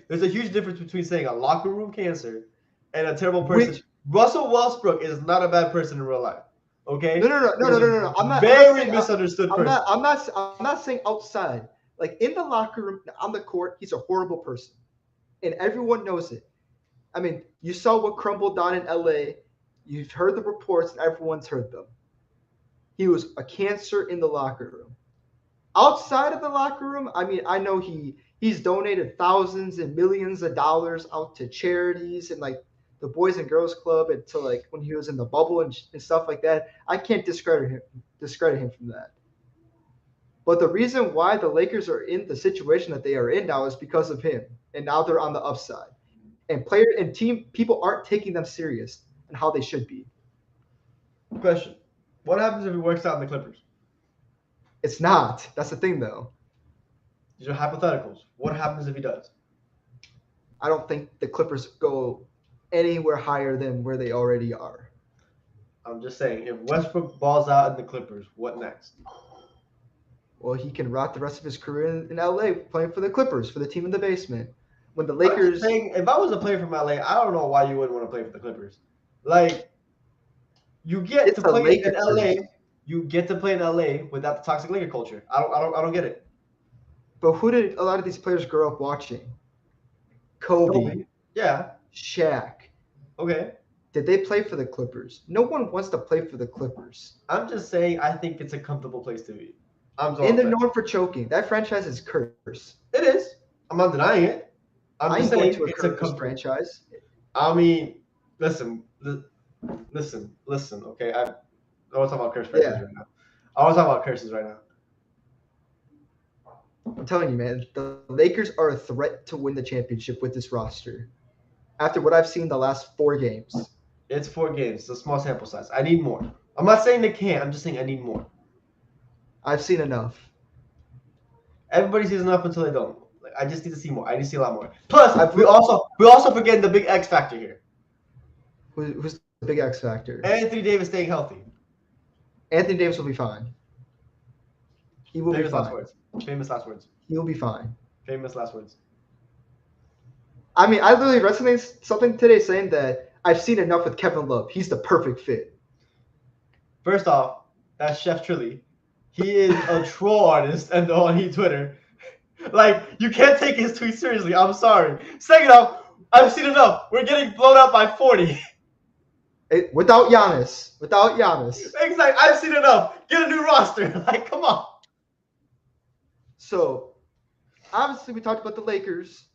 Speaker 2: there's a huge difference between saying a locker room cancer and a terrible person.
Speaker 1: which
Speaker 2: Russell Westbrook is not a bad person in real life.
Speaker 1: no
Speaker 2: Okay,
Speaker 1: no no no
Speaker 2: he's
Speaker 1: no no
Speaker 2: a
Speaker 1: no no. I'm not
Speaker 2: very
Speaker 1: saying
Speaker 2: misunderstood person.
Speaker 1: I'm not saying outside. Like in the locker room on the court, he's a horrible person, and everyone knows it. I mean, you saw what crumbled down in LA. You've heard the reports, and everyone's heard them. He was a cancer in the locker room. Outside of the locker room, I mean, I know he's donated thousands and millions of dollars out to charities and like the Boys and Girls Club and to like when he was in the bubble and stuff like that. I can't discredit him from that. But the reason why the Lakers are in the situation that they are in now is because of him. And now they're on the upside. And player and team people aren't taking them serious and how they should be.
Speaker 2: Question: what happens if he works out in the Clippers?
Speaker 1: It's not. That's the thing though.
Speaker 2: These are hypotheticals. What happens if he does?
Speaker 1: I don't think the Clippers go anywhere higher than where they already are.
Speaker 2: I'm just saying, if Westbrook balls out in the Clippers, what next?
Speaker 1: Well, he can rot the rest of his career in LA playing for the Clippers, for the team in the basement. When the
Speaker 2: I'm just
Speaker 1: Lakers,
Speaker 2: saying, if I was a player from LA, I don't know why you wouldn't want to play for the Clippers. Like, you get
Speaker 1: it's
Speaker 2: to
Speaker 1: the
Speaker 2: play in
Speaker 1: Lakers.
Speaker 2: LA. You get to play in LA without the toxic Laker culture. I don't get it.
Speaker 1: But who did a lot of these players grow up watching? Kobe,
Speaker 2: Yeah.
Speaker 1: Shaq.
Speaker 2: Okay.
Speaker 1: Did they play for the Clippers? No one wants to play for the Clippers.
Speaker 2: I'm just saying, I think it's a comfortable place to be.
Speaker 1: And they're known for choking. That franchise is cursed.
Speaker 2: It is. I'm not denying it. I'm
Speaker 1: I
Speaker 2: just
Speaker 1: ain't going
Speaker 2: saying
Speaker 1: to a
Speaker 2: it's a
Speaker 1: cursed franchise.
Speaker 2: I mean, listen. Okay, I want to talk about cursed franchises right now. I want to talk about curses right now.
Speaker 1: I'm telling you, man, the Lakers are a threat to win the championship with this roster. After what I've seen the last 4 games.
Speaker 2: It's 4 games. It's a small sample size. I need more. I'm not saying they can't. I'm just saying I need more.
Speaker 1: I've seen enough.
Speaker 2: Everybody sees enough until they don't. Like, I just need to see more. I need to see a lot more. Plus,
Speaker 1: I've-
Speaker 2: we also forgetting the big X factor here.
Speaker 1: Who's the big X factor?
Speaker 2: Anthony Davis staying healthy.
Speaker 1: Anthony Davis will be fine. He will be fine.
Speaker 2: Famous last words.
Speaker 1: He will be fine.
Speaker 2: Famous last words.
Speaker 1: I mean, I literally read something today saying that I've seen enough with Kevin Love. He's the perfect fit.
Speaker 2: First off, that's Chef Trilly. He is a troll artist and on Twitter. Like, you can't take his tweets seriously. I'm sorry. Second off, I've seen enough. We're getting blown up by 40.
Speaker 1: Without Giannis.
Speaker 2: Exactly. I've seen enough. Get a new roster. Like, come on.
Speaker 1: So, obviously, we talked about the Lakers.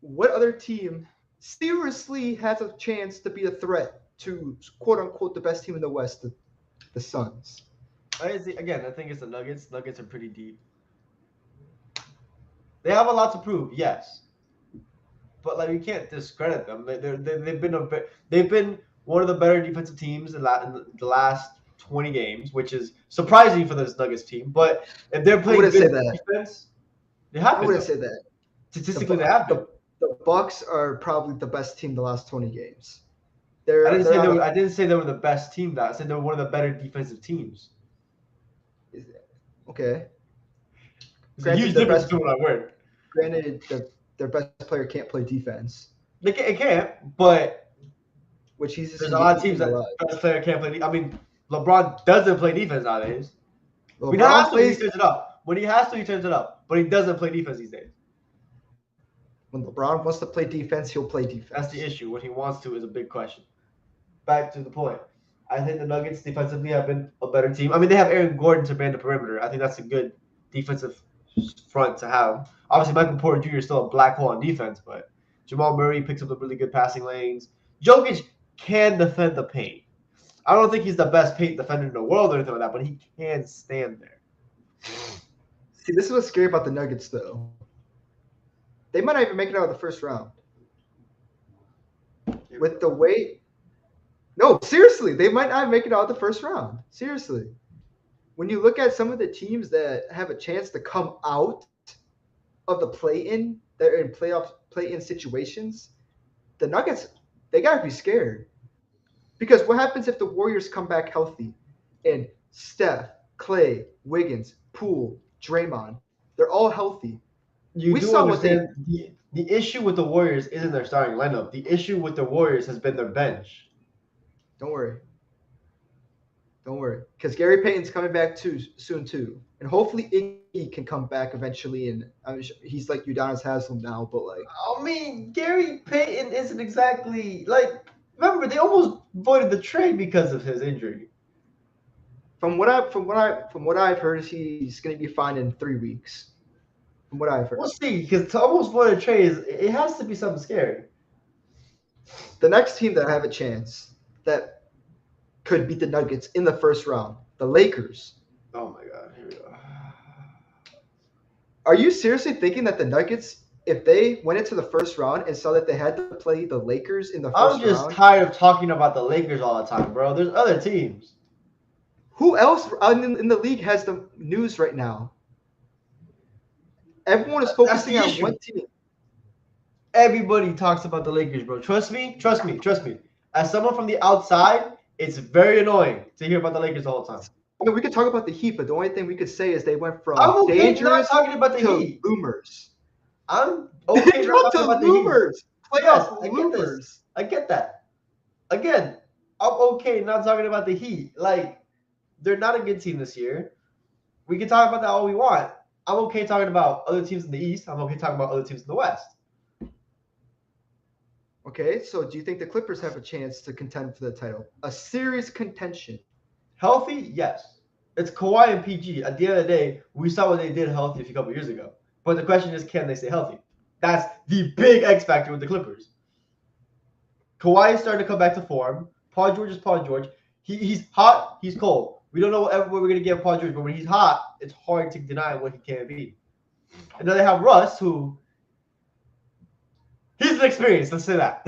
Speaker 1: What other team seriously has a chance to be a threat to, quote unquote, the best team in the West, the Suns?
Speaker 2: Again, I think it's the Nuggets. Nuggets are pretty deep. They have a lot to prove, yes, but like you can't discredit them. They've been one of the better defensive teams in the last 20 games, which is surprising for this Nuggets team. But if they're playing good defense, they have.
Speaker 1: I wouldn't say that.
Speaker 2: Statistically, they have.
Speaker 1: The Bucks are probably the best team the last 20 games.
Speaker 2: I didn't say they were the best team. That I said they were one of the better defensive teams.
Speaker 1: Okay.
Speaker 2: It's a huge difference between what I word.
Speaker 1: Granted, their best player can't play defense.
Speaker 2: It can't, but
Speaker 1: there's
Speaker 2: a lot of teams that best player can't play. I mean, LeBron doesn't play defense nowadays. When he has to, he turns it up. When he has to, he turns it up. But he doesn't play defense these days.
Speaker 1: When LeBron wants to play defense, he'll play defense.
Speaker 2: That's the issue. When he wants to is a big question. Back to the point. I think the Nuggets defensively have been a better team. I mean, they have Aaron Gordon to man the perimeter. I think that's a good defensive front to have. Obviously, Michael Porter Jr. is still a black hole on defense, but Jamal Murray picks up the really good passing lanes. Jokic can defend the paint. I don't think he's the best paint defender in the world or anything like that, but he can stand there.
Speaker 1: See, this is what's scary about the Nuggets, though. They might not even make it out of the first round. With the way... No, seriously, they might not make it out of the first round. Seriously. When you look at some of the teams that have a chance to come out of the play-in, they're in playoff play-in situations, the Nuggets, they gotta be scared. Because what happens if the Warriors come back healthy and Steph, Clay, Wiggins, Poole, Draymond, they're all healthy.
Speaker 2: You
Speaker 1: We
Speaker 2: do
Speaker 1: saw what they
Speaker 2: understand the issue with the Warriors isn't their starting lineup. The issue with the Warriors has been their bench.
Speaker 1: don't worry. Don't worry. Because Gary Payton's coming back too soon too. And hopefully Iggy can come back eventually and he's like Udonis Haslam now, but like
Speaker 2: I mean, Gary Payton isn't exactly like. Remember, they almost voided the trade because of his injury.
Speaker 1: from what I've heard is he's gonna be fine in 3 weeks. From what I've
Speaker 2: We'll
Speaker 1: heard.
Speaker 2: see, because to almost void a trade is it has to be something scary.
Speaker 1: The next team that I have a chance that could beat the Nuggets in the first round, the Lakers.
Speaker 2: Oh my God, here we go.
Speaker 1: Are you seriously thinking that the Nuggets, if they went into the first round and saw that they had to play the Lakers in the first
Speaker 2: I'm just
Speaker 1: round,
Speaker 2: tired of talking about the Lakers all the time, bro. There's other teams.
Speaker 1: who else in the league has the news right now? Everyone is
Speaker 2: That's
Speaker 1: focusing
Speaker 2: the
Speaker 1: on
Speaker 2: issue.
Speaker 1: one team.
Speaker 2: Everybody talks about the Lakers, bro. Trust me, trust me, trust me. As someone from the outside, it's very annoying to hear about the Lakers all the time.
Speaker 1: I mean, we could talk about the Heat, but the only thing we could say is they went
Speaker 2: I'm
Speaker 1: from
Speaker 2: okay not
Speaker 1: dangerous
Speaker 2: talking about the
Speaker 1: to
Speaker 2: Heat.
Speaker 1: loomers.
Speaker 2: I'm
Speaker 1: They
Speaker 2: okay not
Speaker 1: dropped
Speaker 2: talking
Speaker 1: to
Speaker 2: about the Heat.
Speaker 1: loomers,
Speaker 2: Yes,
Speaker 1: playoff
Speaker 2: I get this.
Speaker 1: loomers.
Speaker 2: I get that. Again, I'm okay not talking about the Heat. Like, they're not a good team this year. We can talk about that all we want. I'm okay talking about other teams in the East. I'm okay talking about other teams in the West.
Speaker 1: Okay, so do you think the Clippers have a chance to contend for the title? A serious contention.
Speaker 2: Healthy, yes. It's Kawhi and PG. At the end of the day, we saw what they did healthy a couple years ago. But the question is, can they stay healthy? That's the big X factor with the Clippers. Kawhi is starting to come back to form. Paul George is Paul George. He's hot, he's cold. We don't know what we're going to give Paul George, but when he's hot, it's hard to deny what he can be. And then they have Russ, who he's an experience. Let's say that.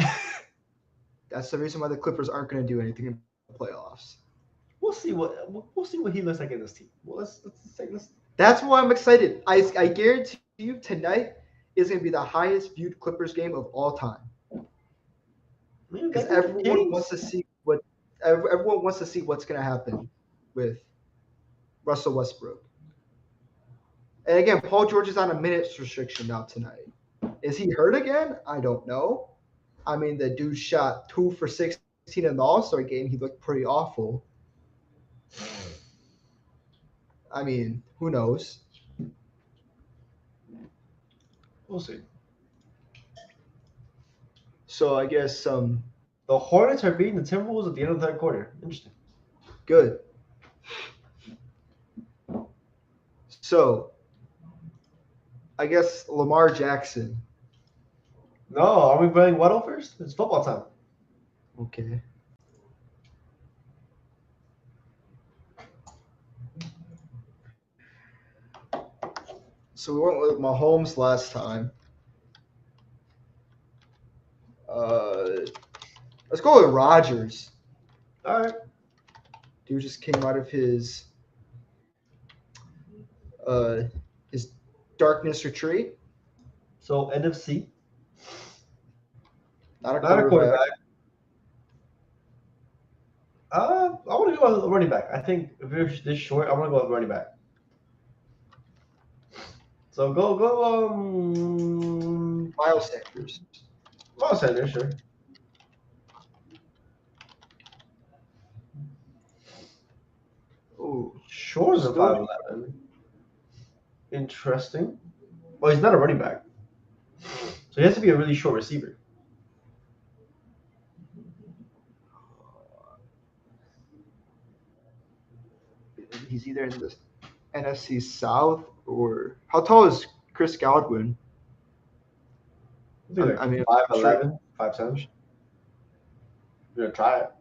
Speaker 1: That's the reason why the Clippers aren't going to do anything in the playoffs.
Speaker 2: We'll see what he looks like in this team. Well, let's.
Speaker 1: That's why I'm excited. I guarantee you tonight is going to be the highest viewed Clippers game of all time. Because everyone wants to see what's going to happen with Russell Westbrook. And again, Paul George is on a minutes restriction now tonight. Is he hurt again? I don't know. I mean, the dude shot 2 for 16 in the All-Star game. He looked pretty awful. I mean, who knows?
Speaker 2: We'll see.
Speaker 1: So I guess
Speaker 2: The Hornets are beating the Timberwolves at the end of the third quarter. Interesting.
Speaker 1: good. So I guess Lamar Jackson.
Speaker 2: No, are we playing Weddle first? It's football time.
Speaker 1: Okay. So we went with Mahomes last time. Let's go with Rodgers.
Speaker 2: All right.
Speaker 1: Dude just came out of his darkness retreat.
Speaker 2: So NFC.
Speaker 1: Not a
Speaker 2: Not a
Speaker 1: quarterback.
Speaker 2: quarterback. I want to go with a running back. I think if you're this short, I want to go with running back. So go.
Speaker 1: Miles Sanders.
Speaker 2: Miles Sanders, sure.
Speaker 1: Ooh,
Speaker 2: Shorter than 5'11". Interesting. Well, he's not a running back, so he has to be a really short receiver.
Speaker 1: he's either in the NFC South or how tall is Chris Godwin?
Speaker 2: I mean, 5'11", 5'10". You're gonna try it.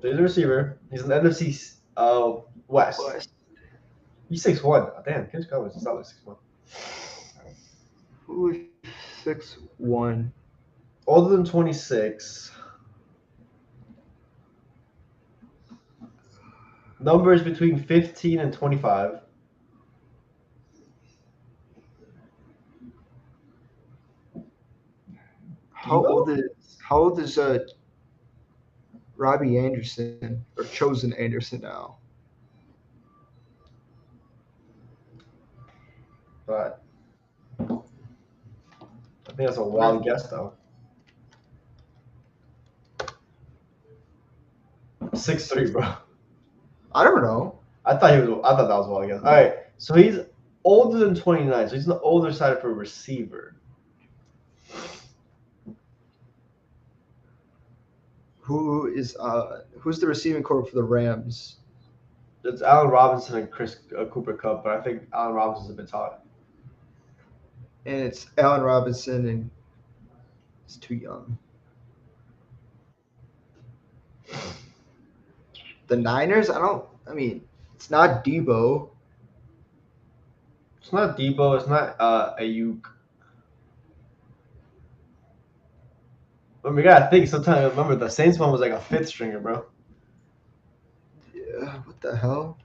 Speaker 2: So he's a receiver. He's an NFC West. He's 6'1". Damn, Chris Godwin's not like 6'1".
Speaker 1: Who is 6'1"?
Speaker 2: Older than 26. Numbers between 15 and 25. Debo?
Speaker 1: How old is Robbie Anderson or Chosen Anderson now?
Speaker 2: But I think that's a
Speaker 1: Wonder
Speaker 2: wild guess though. 6'3", bro.
Speaker 1: I don't know.
Speaker 2: I thought that was a wild guess. All right, so he's older than 29, so he's on the older side for a receiver.
Speaker 1: Who's the receiving corps for the Rams?
Speaker 2: It's Allen Robinson and Chris Cooper Cup, but I think Allen Robinson's a bit taller.
Speaker 1: And it's Allen Robinson, and it's too young. The Niners? I mean, it's not Debo.
Speaker 2: It's not Debo. It's not Ayuk. But we gotta think. Sometimes remember the Saints one was like a fifth stringer, bro.
Speaker 1: Yeah, what the hell?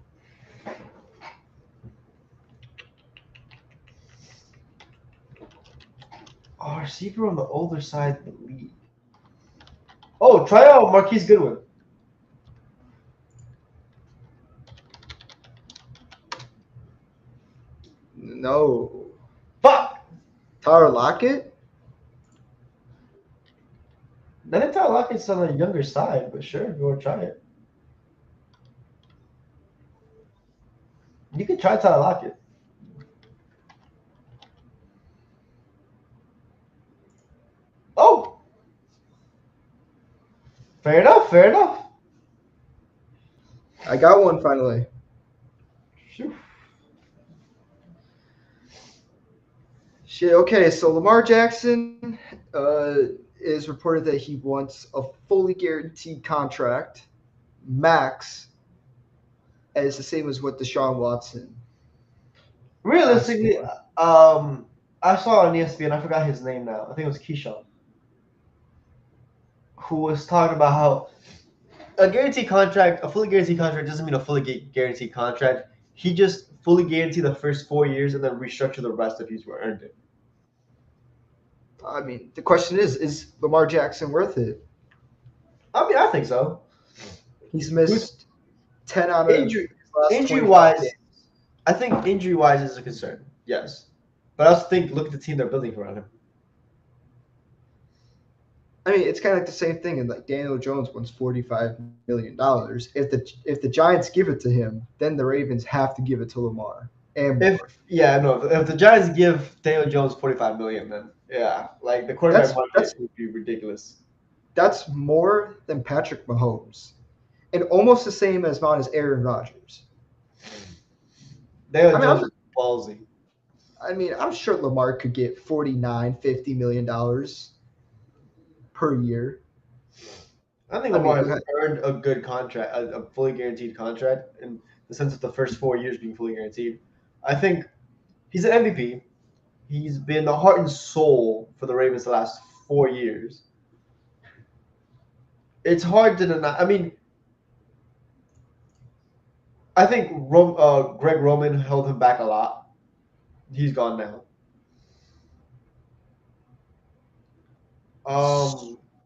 Speaker 2: Oh, receiver on the older side of the league. Oh, try out Marquise Goodwin.
Speaker 1: No.
Speaker 2: Fuck.
Speaker 1: Tyler Lockett?
Speaker 2: I think Tyler Lockett's on the younger side, but sure, go and try it. You could try Tyler Lockett. Oh, fair enough. Fair enough.
Speaker 1: I got one finally.
Speaker 2: Phew.
Speaker 1: Shit. Okay, so Lamar Jackson is reported that he wants a fully guaranteed contract, max, as the same as what Deshaun Watson.
Speaker 2: Realistically, I saw on ESPN. I forgot his name now. I think it was Keyshawn, who was talking about how a fully guaranteed contract doesn't mean a fully guaranteed contract. He just fully guaranteed the first 4 years and then restructure the rest if he's earned it.
Speaker 1: I mean, the question is Lamar Jackson worth it?
Speaker 2: I mean, I think so.
Speaker 1: He's missed 10 out of
Speaker 2: Injury,
Speaker 1: his last
Speaker 2: injury
Speaker 1: 25
Speaker 2: wise,
Speaker 1: games.
Speaker 2: I think injury wise is a concern. Yes, but I also think look at the team they're building around him.
Speaker 1: I mean, it's kind of like the same thing. And like Daniel Jones wants $45 million. If the Giants give it to him, then the Ravens have to give it to Lamar and more.
Speaker 2: If the Giants give Daniel Jones $45 million, then yeah, like the quarterback market would be ridiculous.
Speaker 1: That's more than Patrick Mahomes, and almost the same amount as Aaron Rodgers.
Speaker 2: Daniel Jones is ballsy.
Speaker 1: I mean, I'm sure Lamar could get $49-50 million per year.
Speaker 2: I think Lamar has earned a good contract, a fully guaranteed contract, in the sense of the first 4 years being fully guaranteed. I think he's an MVP. He's been the heart and soul for the Ravens the last 4 years. It's hard to deny. I mean, I think Greg Roman held him back a lot. He's gone now.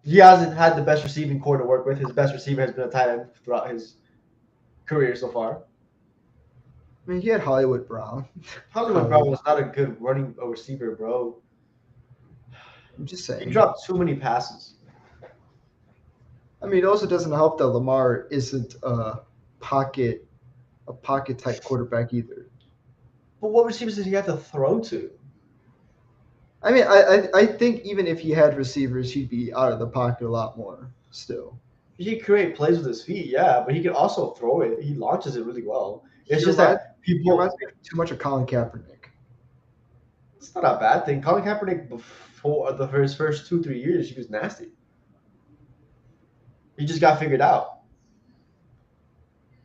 Speaker 2: He hasn't had the best receiving core to work with. His best receiver has been a tight end throughout his career so far.
Speaker 1: I mean, he had Hollywood Brown.
Speaker 2: Hollywood Brown was not a good receiver, bro.
Speaker 1: I'm just saying.
Speaker 2: He dropped too many passes.
Speaker 1: I mean, it also doesn't help that Lamar isn't a pocket type quarterback either.
Speaker 2: But what receivers did he have to throw to?
Speaker 1: I mean, I think even if he had receivers, he'd be out of the pocket a lot more still.
Speaker 2: He could create plays with his feet, yeah, but he can also throw it. He launches it really well. It's just that people
Speaker 1: reminds me too much of Colin Kaepernick.
Speaker 2: It's not a bad thing. Colin Kaepernick before his first 2-3 years, he was nasty. He just got figured out.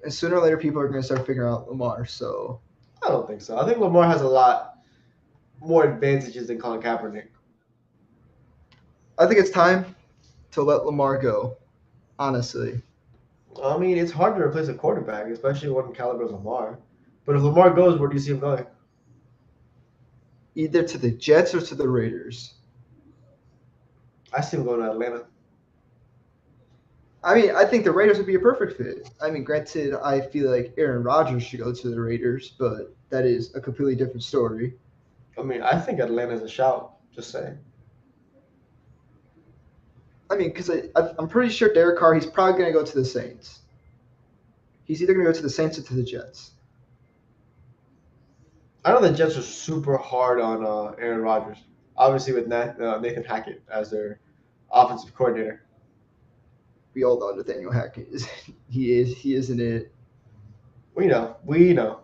Speaker 1: And sooner or later, people are going to start figuring out Lamar. So
Speaker 2: I don't think so. I think Lamar has a lot more advantages than Colin Kaepernick.
Speaker 1: I think it's time to let Lamar go. Honestly.
Speaker 2: I mean, it's hard to replace a quarterback, especially one caliber of Lamar. But if Lamar goes, where do you see him going?
Speaker 1: Either to the Jets or to the Raiders.
Speaker 2: I see him going to Atlanta.
Speaker 1: I mean, I think the Raiders would be a perfect fit. I mean, granted, I feel like Aaron Rodgers should go to the Raiders, but that is a completely different story.
Speaker 2: I mean, I think Atlanta's a shout. Just saying.
Speaker 1: I mean, because I'm pretty sure Derek Carr, he's probably going to go to the Saints. He's either going to go to the Saints or to the Jets.
Speaker 2: I know the Jets are super hard on Aaron Rodgers. Obviously, with Nathan Hackett as their offensive coordinator.
Speaker 1: We all know Nathaniel Hackett is. He isn't it.
Speaker 2: We know. We know.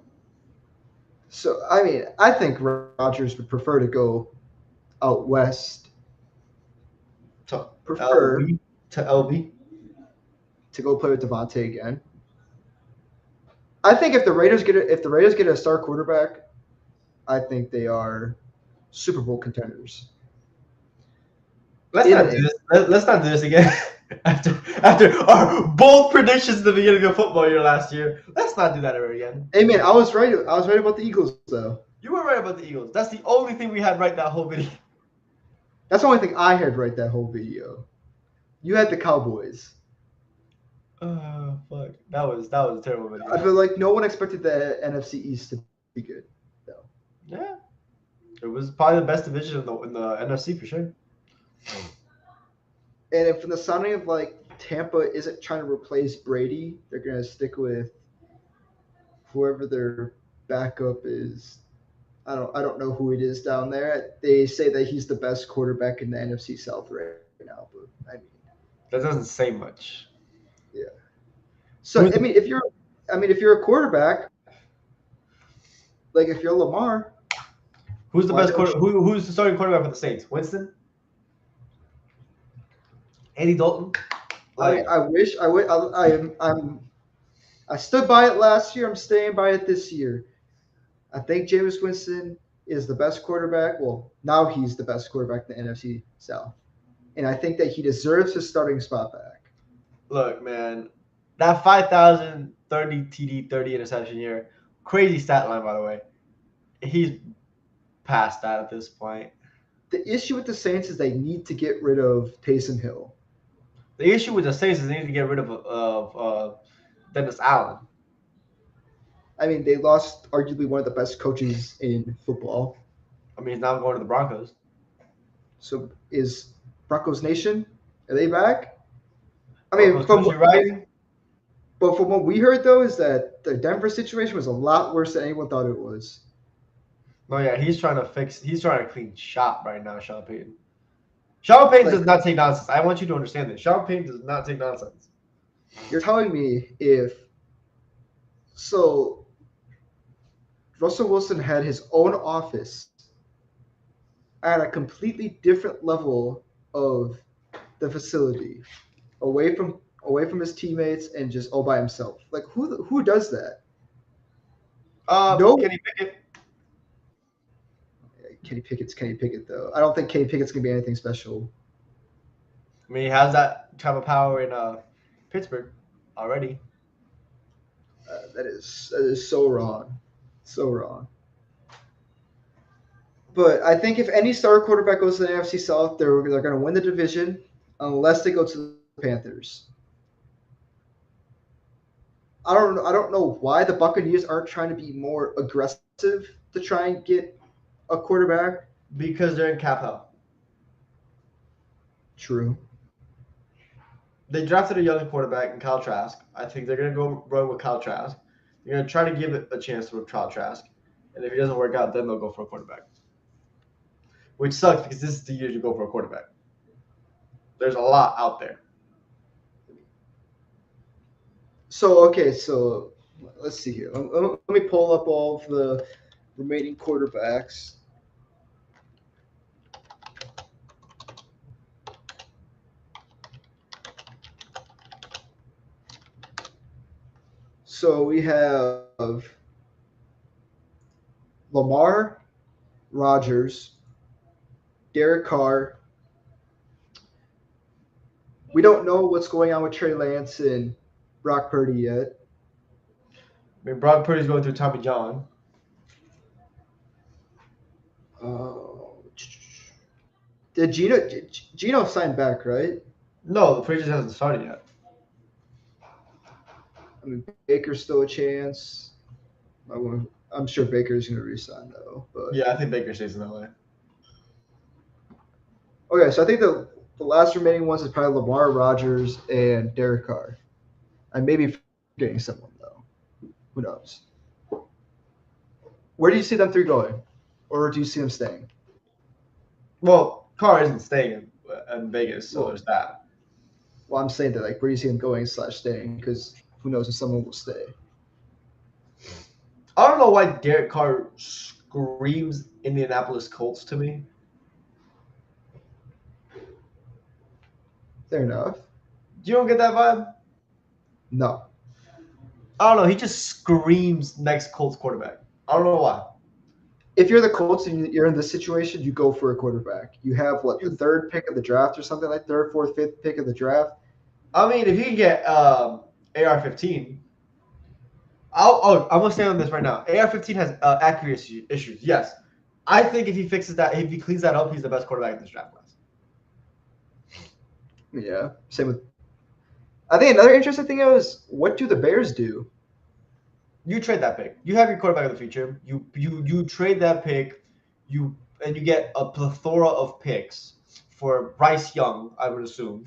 Speaker 1: So I mean, I think Rodgers would prefer to go out west.
Speaker 2: To
Speaker 1: Prefer
Speaker 2: LB. To LB.
Speaker 1: to go play with Devontae again. I think if the Raiders get a star quarterback, I think they are Super Bowl contenders.
Speaker 2: Let's
Speaker 1: In
Speaker 2: not do this. Let's not do this again. after our bold predictions at the beginning of football year last year, let's not do that ever again.
Speaker 1: Hey man, I was right. I was right about the Eagles though.
Speaker 2: You were right about the Eagles. That's the only thing we had right that whole video.
Speaker 1: That's the only thing I had right that whole video. You had the Cowboys.
Speaker 2: Oh fuck! That was a terrible video.
Speaker 1: I feel like no one expected the NFC East to be good. though.
Speaker 2: Yeah, it was probably the best division in the NFC for sure.
Speaker 1: And if from the sounding of like Tampa isn't trying to replace Brady, they're gonna stick with whoever their backup is. I don't know who it is down there. They say that he's the best quarterback in the NFC South right now, but I mean,
Speaker 2: That doesn't say much.
Speaker 1: yeah. So
Speaker 2: Who's
Speaker 1: if you're a quarterback, like if you're Lamar,
Speaker 2: who's the
Speaker 1: why
Speaker 2: best
Speaker 1: don't
Speaker 2: quarter? Who's the starting quarterback for the Saints? Winston, Andy Dalton.
Speaker 1: I wish I would. I stood by it last year. I'm staying by it this year. I think Jameis Winston is the best quarterback. Well, now he's the best quarterback in the NFC South, and I think that he deserves his starting spot back.
Speaker 2: Look, man, that 5,030 TD 30 interception year, crazy stat line by the way. He's past that at this point.
Speaker 1: The issue with the Saints is they need to get rid of Taysom Hill.
Speaker 2: The issue with the Saints is they need to get rid of Dennis Allen.
Speaker 1: I mean, they lost arguably one of the best coaches in football.
Speaker 2: I mean, he's now going to the Broncos.
Speaker 1: So is Broncos Nation? Are they back? I mean,
Speaker 2: Broncos country rising.
Speaker 1: but from what we heard though, is that the Denver situation was a lot worse than anyone thought it was.
Speaker 2: No, yeah, he's trying to clean shop right now, Sean Payton. Sean Payton does not take nonsense. I want you to understand this. Sean Payton does not take nonsense.
Speaker 1: You're telling me if so Russell Wilson had his own office at a completely different level of the facility, away from his teammates and just all by himself. Like who does that? No.
Speaker 2: Kenny Pickett.
Speaker 1: Kenny Pickett though. I don't think Kenny Pickett's gonna be anything special.
Speaker 2: I mean, he has that type of power in Pittsburgh already.
Speaker 1: That is so wrong, so wrong. But I think if any star quarterback goes to the NFC South, they're going to win the division unless they go to the Panthers. I don't know why the Buccaneers aren't trying to be more aggressive to try and get a quarterback.
Speaker 2: Because they're in cap hell.
Speaker 1: True.
Speaker 2: They drafted a young quarterback in Kyle Trask. I think they're going to go run with Kyle Trask. They're going to try to give it a chance with Kyle Trask. And if he doesn't work out, then they'll go for a quarterback. Which sucks because this is the year to go for a quarterback. There's a lot out there.
Speaker 1: So let's see here. Let me pull up all of the remaining quarterbacks. So we have Lamar, Rodgers, Derek Carr. We don't know what's going on with Trey Lance and Brock Purdy yet.
Speaker 2: I mean, Brock Purdy's going through Tommy John.
Speaker 1: Did Gino sign back, right?
Speaker 2: No, the free agency hasn't started yet.
Speaker 1: I mean, Baker's still a chance. I'm sure Baker's going to resign though. But
Speaker 2: Yeah, I think Baker stays in LA.
Speaker 1: okay, so I think the last remaining ones is probably Lamar Rogers and Derek Carr. I may be forgetting someone though. Who knows? Where do you see them three going, or do you see them staying?
Speaker 2: Well, Carr isn't staying in Vegas, so
Speaker 1: Well,
Speaker 2: there's that.
Speaker 1: Well, I'm saying that like, where do you see them going / staying? Because who knows if someone will stay.
Speaker 2: I don't know why Derek Carr screams Indianapolis Colts to me.
Speaker 1: Fair enough.
Speaker 2: You don't get that vibe?
Speaker 1: No.
Speaker 2: I don't know. He just screams next Colts quarterback. I don't know why.
Speaker 1: If you're the Colts and you're in this situation, you go for a quarterback. You have what, the third pick of the draft or something like third, fourth, fifth pick of the draft.
Speaker 2: I mean, if you can get AR-15, I'm gonna say on this right now. AR-15 has accuracy issues. Yes, I think if he fixes that, if he cleans that up, he's the best quarterback in this draft class.
Speaker 1: Yeah. Same with. I think another interesting thing is, what do the Bears do?
Speaker 2: You trade that pick. You have your quarterback of the future. You trade that pick. You get a plethora of picks for Bryce Young, I would assume,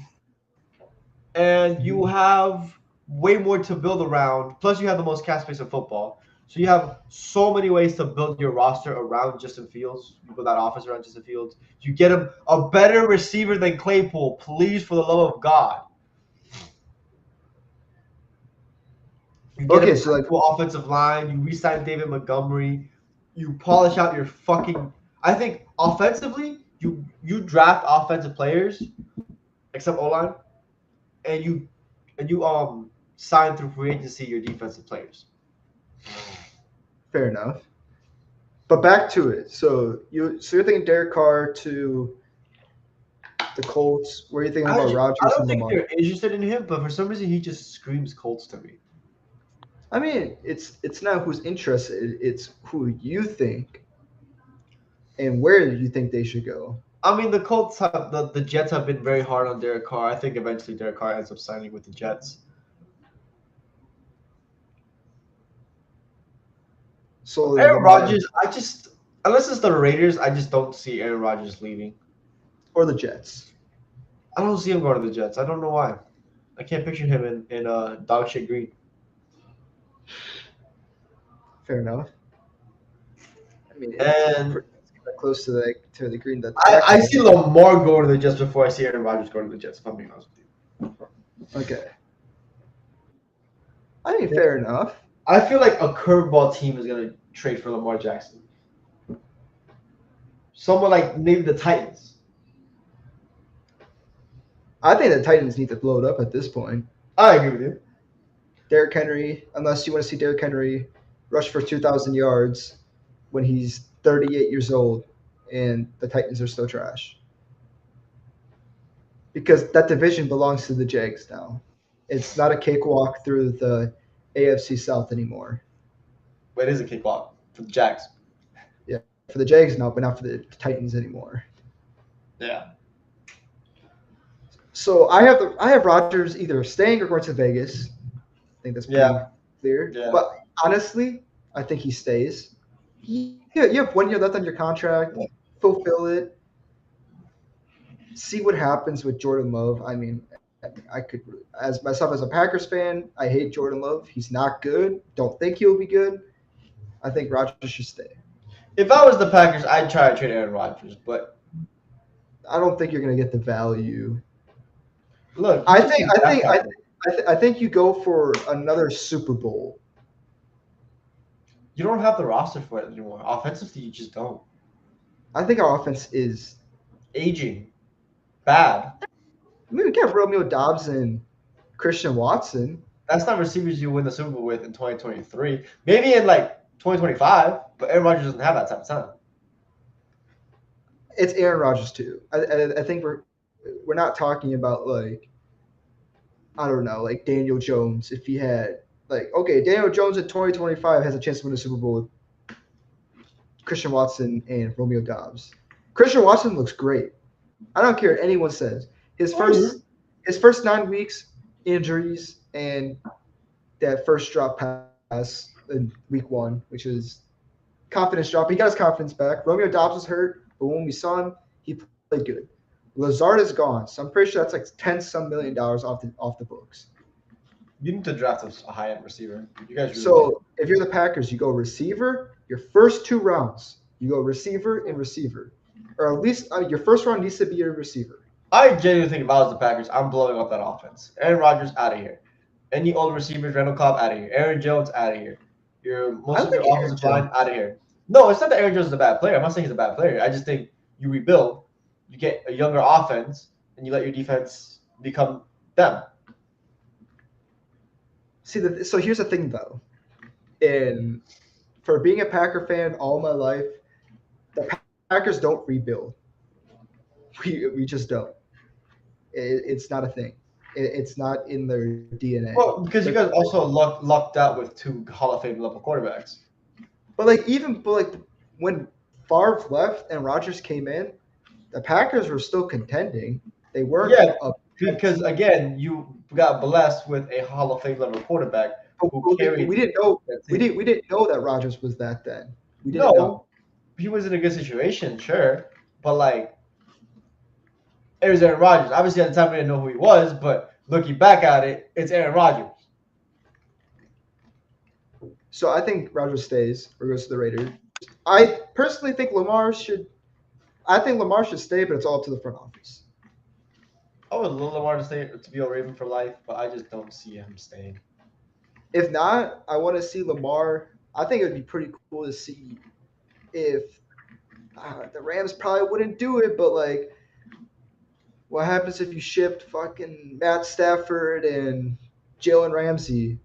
Speaker 2: and you have way more to build around. Plus, you have the most cap space in football. So you have so many ways to build your roster around Justin Fields. You build that offense around Justin Fields. You get him a better receiver than Claypool, please, for the love of God. You get
Speaker 1: Okay,
Speaker 2: a
Speaker 1: so like,
Speaker 2: cool offensive line. You re-sign David Montgomery. You polish out your fucking. I think offensively, you draft offensive players, except O-line, and you sign through free agency your defensive players.
Speaker 1: fair enough. But back to it. So you're thinking Derek Carr to the Colts. What are you thinking about
Speaker 2: I
Speaker 1: Rodgers
Speaker 2: don't
Speaker 1: and
Speaker 2: think
Speaker 1: Lamar?
Speaker 2: they're interested in him, but for some reason he just screams Colts to me.
Speaker 1: I mean, it's not who's interested. It's who you think and where you think they should go.
Speaker 2: I mean, the Colts have the Jets have been very hard on Derek Carr. I think eventually Derek Carr ends up signing with the Jets.
Speaker 1: So
Speaker 2: Aaron
Speaker 1: Lamar
Speaker 2: Rodgers, unless it's the Raiders, I just don't see Aaron Rodgers leaving.
Speaker 1: or the Jets.
Speaker 2: I don't see him going to the Jets. I don't know why. I can't picture him in dog shit green.
Speaker 1: Fair enough. I mean,
Speaker 2: And
Speaker 1: it's close to the green that
Speaker 2: I see Lamar going to the Jets before I see Aaron Rodgers going to the Jets, if I'm being honest with you.
Speaker 1: Okay. I mean, fair enough.
Speaker 2: I feel like a curveball team is going to trade for Lamar Jackson. Someone like maybe the Titans.
Speaker 1: I think the Titans need to blow it up at this point.
Speaker 2: I agree with you.
Speaker 1: Derrick Henry, unless you want to see Derrick Henry rush for 2,000 yards when he's 38 years old and the Titans are still trash. Because that division belongs to the Jags now. It's not a cakewalk through the AFC South anymore.
Speaker 2: But it is a cakewalk for the Jags.
Speaker 1: Yeah, for the Jags now, but not for the Titans anymore.
Speaker 2: Yeah.
Speaker 1: So I have Rodgers either staying or going to Vegas. I think that's pretty clear.
Speaker 2: Yeah.
Speaker 1: But honestly, I think he stays. You have 1 year left on your contract. Fulfill it. See what happens with Jordan Love. I mean, I could, as myself as a Packers fan, I hate Jordan Love. He's not good. Don't think he'll be good. I think Rodgers should stay.
Speaker 2: If I was the Packers, I'd try to trade Aaron Rodgers, but
Speaker 1: I don't think you're going to get the value.
Speaker 2: Look,
Speaker 1: I think you go for another Super Bowl.
Speaker 2: You don't have the roster for it anymore. Offensively, you just don't.
Speaker 1: I think our offense is
Speaker 2: aging, bad.
Speaker 1: I mean, we got Romeo Doubs and Christian Watson.
Speaker 2: That's not receivers you win the Super Bowl with in 2023. Maybe in like 2025, but Aaron Rodgers doesn't have that type of time.
Speaker 1: It's Aaron Rodgers too. I think we're not talking about like I don't know, like Daniel Jones, if he had like okay, Daniel Jones in 2025 has a chance to win a Super Bowl with Christian Watson and Romeo Dobbs. Christian Watson looks great. I don't care what anyone says. His
Speaker 2: Oh, yeah.
Speaker 1: first his first 9 weeks, injuries and that first drop pass in week one, which is confidence drop. He got his confidence back. Romeo Dobbs was hurt, but when we saw him, he played good. Lazard is gone, so I'm pretty sure that's like 10-some million off the books.
Speaker 2: You need to draft a high end receiver. You guys really need.
Speaker 1: So if you're the Packers, you go receiver. Your first 2 rounds, you go receiver and receiver, or at least your first round needs to be a receiver.
Speaker 2: I genuinely think if I was the Packers, I'm blowing up that offense. Aaron Rodgers out of here. Any old receivers, Randall Cobb out of here. Aaron Jones out of here.
Speaker 1: I
Speaker 2: Most of
Speaker 1: like
Speaker 2: your
Speaker 1: Aaron
Speaker 2: offensive line
Speaker 1: Jones.
Speaker 2: out of here. No, it's not that Aaron Jones is a bad player. I'm not saying he's a bad player. I just think you rebuild, you get a younger offense, and you let your defense become them.
Speaker 1: See, so here's the thing though, and for being a Packer fan all my life, the Packers don't rebuild. We just don't. It's not a thing. It's not in their DNA.
Speaker 2: Well, because you guys also lucked out with 2 Hall of Fame level quarterbacks.
Speaker 1: But when Favre left and Rodgers came in, the Packers were still contending. They weren't
Speaker 2: Yeah,
Speaker 1: a
Speaker 2: because again, you got blessed with a Hall of Fame level quarterback who carried.
Speaker 1: we didn't know
Speaker 2: that team.
Speaker 1: we didn't know that Rodgers was that then. We didn't know.
Speaker 2: No, he was in a good situation, sure, but like it was Aaron Rodgers. Obviously, at the time we didn't know who he was, but looking back at it, it's Aaron Rodgers.
Speaker 1: So I think Rodgers stays or goes to the Raiders. I personally think Lamar should. I think Lamar should stay, but it's all up to the front office.
Speaker 2: I would love Lamar to be a Raven for life, but I just don't see him staying.
Speaker 1: If not, I want to see Lamar. I think it would be pretty cool to see if the Rams probably wouldn't do it, but like, what happens if you shipped fucking Matt Stafford and Jalen Ramsey?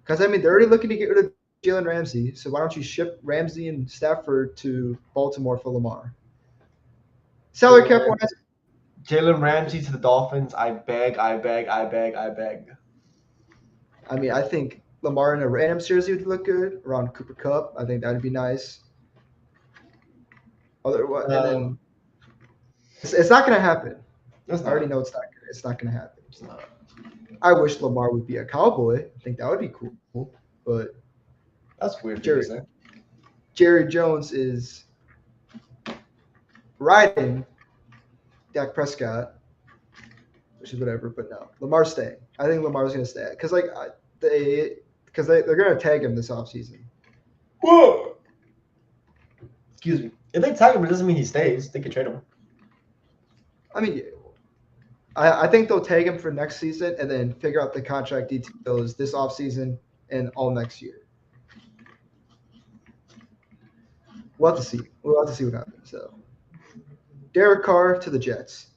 Speaker 1: Because I mean, they're already looking to get rid of Jalen Ramsey, so why don't you ship Ramsey and Stafford to Baltimore for Lamar? Salary cap wise,
Speaker 2: Jalen Ramsey to the Dolphins. I beg, I beg, I beg, I beg.
Speaker 1: I mean, I think Lamar in a Rams jersey would look good around Cooper Cup. I think that'd be nice. Otherwise, and then it's not gonna happen. I already know it's not. It's not gonna happen.
Speaker 2: It's not.
Speaker 1: I wish Lamar would be a Cowboy. I think that would be cool. But
Speaker 2: That's weird.
Speaker 1: Jerry Jones is riding Dak Prescott, which is whatever. But no, Lamar's staying. I think Lamar's gonna stay because they're gonna tag him this offseason.
Speaker 2: Whoa! Excuse me. If they tag him, it doesn't mean he stays. They could trade him.
Speaker 1: I mean, I think they'll tag him for next season and then figure out the contract details this offseason and all next year. We'll have to see. We'll have to see what happens. So, Derek Carr to the Jets.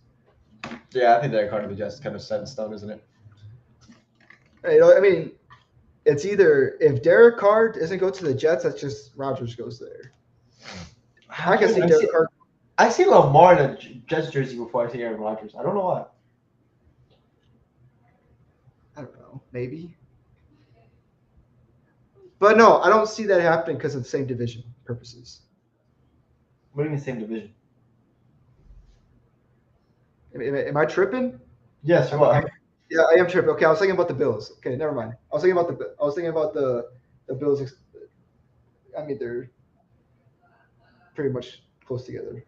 Speaker 2: Yeah, I think Derek Carr to the Jets is kind of set in stone, isn't it?
Speaker 1: I mean, it's either if Derek Carr doesn't go to the Jets, that's just Rodgers goes there. I can see Derek Carr.
Speaker 2: I see Lamar in a Jets jersey before I see Aaron Rodgers. I don't know why.
Speaker 1: I don't know. Maybe. But no, I don't see that happening because of the same division purposes.
Speaker 2: What do you mean same division?
Speaker 1: Am I tripping?
Speaker 2: Yes, you are.
Speaker 1: Yeah, I am tripping. Okay, I was thinking about the Bills. Okay, never mind. I was thinking about the Bills. I mean, they're pretty much close together.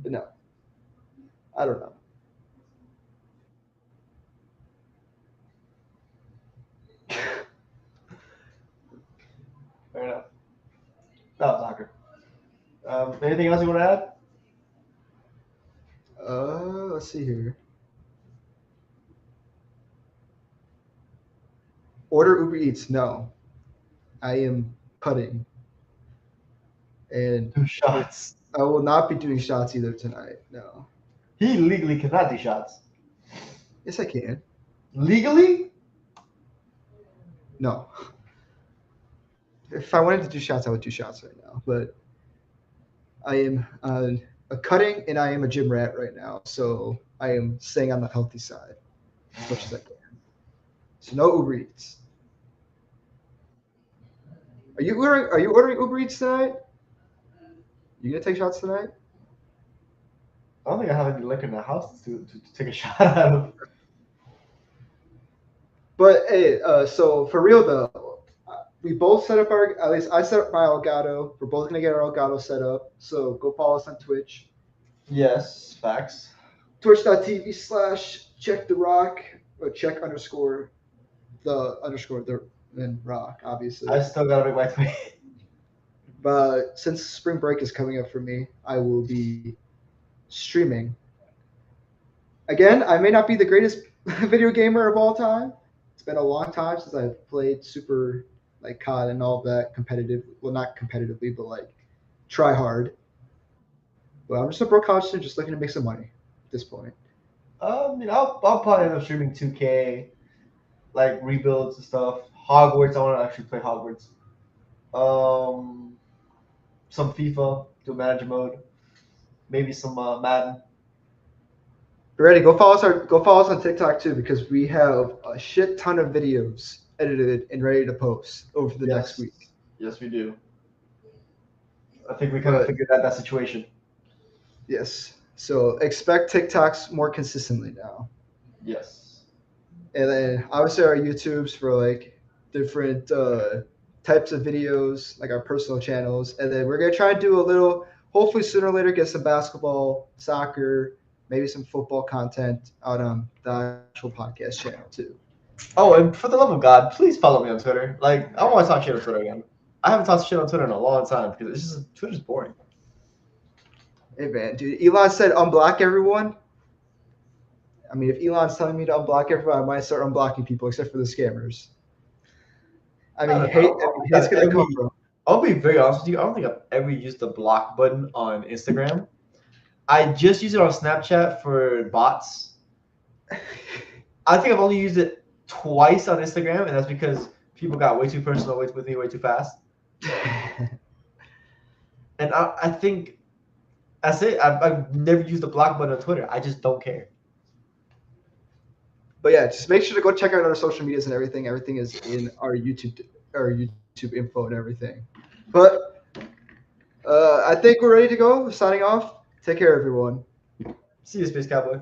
Speaker 1: But no, I don't know.
Speaker 2: Fair enough. That was soccer. Anything else you want to add?
Speaker 1: Let's see here. Order Uber Eats. No, I am putting, and
Speaker 2: 2 shots.
Speaker 1: I will not be doing shots either tonight. No.
Speaker 2: He legally cannot do shots.
Speaker 1: Yes, I can.
Speaker 2: Legally?
Speaker 1: No. If I wanted to do shots, I would do shots right now. But I am a cutting and I am a gym rat right now, so I am staying on the healthy side. as much as I can. So no Uber Eats. Are you ordering Uber Eats tonight? You gonna take shots tonight?
Speaker 2: I don't think I have any liquor in the house to take a shot out of.
Speaker 1: But hey, so for real though, we both set up our. At least I set up my Elgato. We're both gonna get our Elgato set up. So go follow us on Twitch.
Speaker 2: Yes, facts.
Speaker 1: Twitch.tv/check the rock or check underscore the underscore the then rock obviously.
Speaker 2: I still gotta make my tweet.
Speaker 1: But since spring break is coming up for me, I will be streaming. Again, I may not be the greatest video gamer of all time. It's been a long time since I've played super like COD and all that competitive. Well, not competitively, but like try hard. But I'm just a broke college student just looking to make some money at this point.
Speaker 2: I'll probably end up streaming 2K, like rebuilds and stuff. Hogwarts, I want to actually play Hogwarts. Some FIFA, do manager mode. Maybe some Madden.
Speaker 1: Ready? Go follow us on TikTok too because we have a shit ton of videos edited and ready to post over the next week.
Speaker 2: Yes, we do. I think we kind of figured out that situation.
Speaker 1: Yes. So expect TikToks more consistently now.
Speaker 2: Yes.
Speaker 1: And then obviously our YouTubes for like different types of videos, like our personal channels. And then we're gonna try to do a little, hopefully sooner or later, get some basketball, soccer, maybe some football content out on the actual podcast channel too.
Speaker 2: Oh, and for the love of God, please follow me on Twitter. Like, I want to talk shit on Twitter again. I haven't talked shit on Twitter in a long time because it's just Twitter's boring.
Speaker 1: Hey man, dude, Elon said unblock everyone. I mean, if Elon's telling me to unblock everyone, I might start unblocking people except for the scammers. I mean, hate's gonna come from.
Speaker 2: I'll be very honest with you. I don't think I've ever used the block button on Instagram. I just use it on Snapchat for bots. I think I've only used it twice on Instagram, and that's because people got way too personal with me way too fast. And I think that's it. I've never used the block button on Twitter. I just don't care.
Speaker 1: But yeah, just make sure to go check out our social medias and everything. Everything is in our YouTube info and everything. But I think we're ready to go. We're signing off. Take care, everyone.
Speaker 2: See you, Space Cowboy.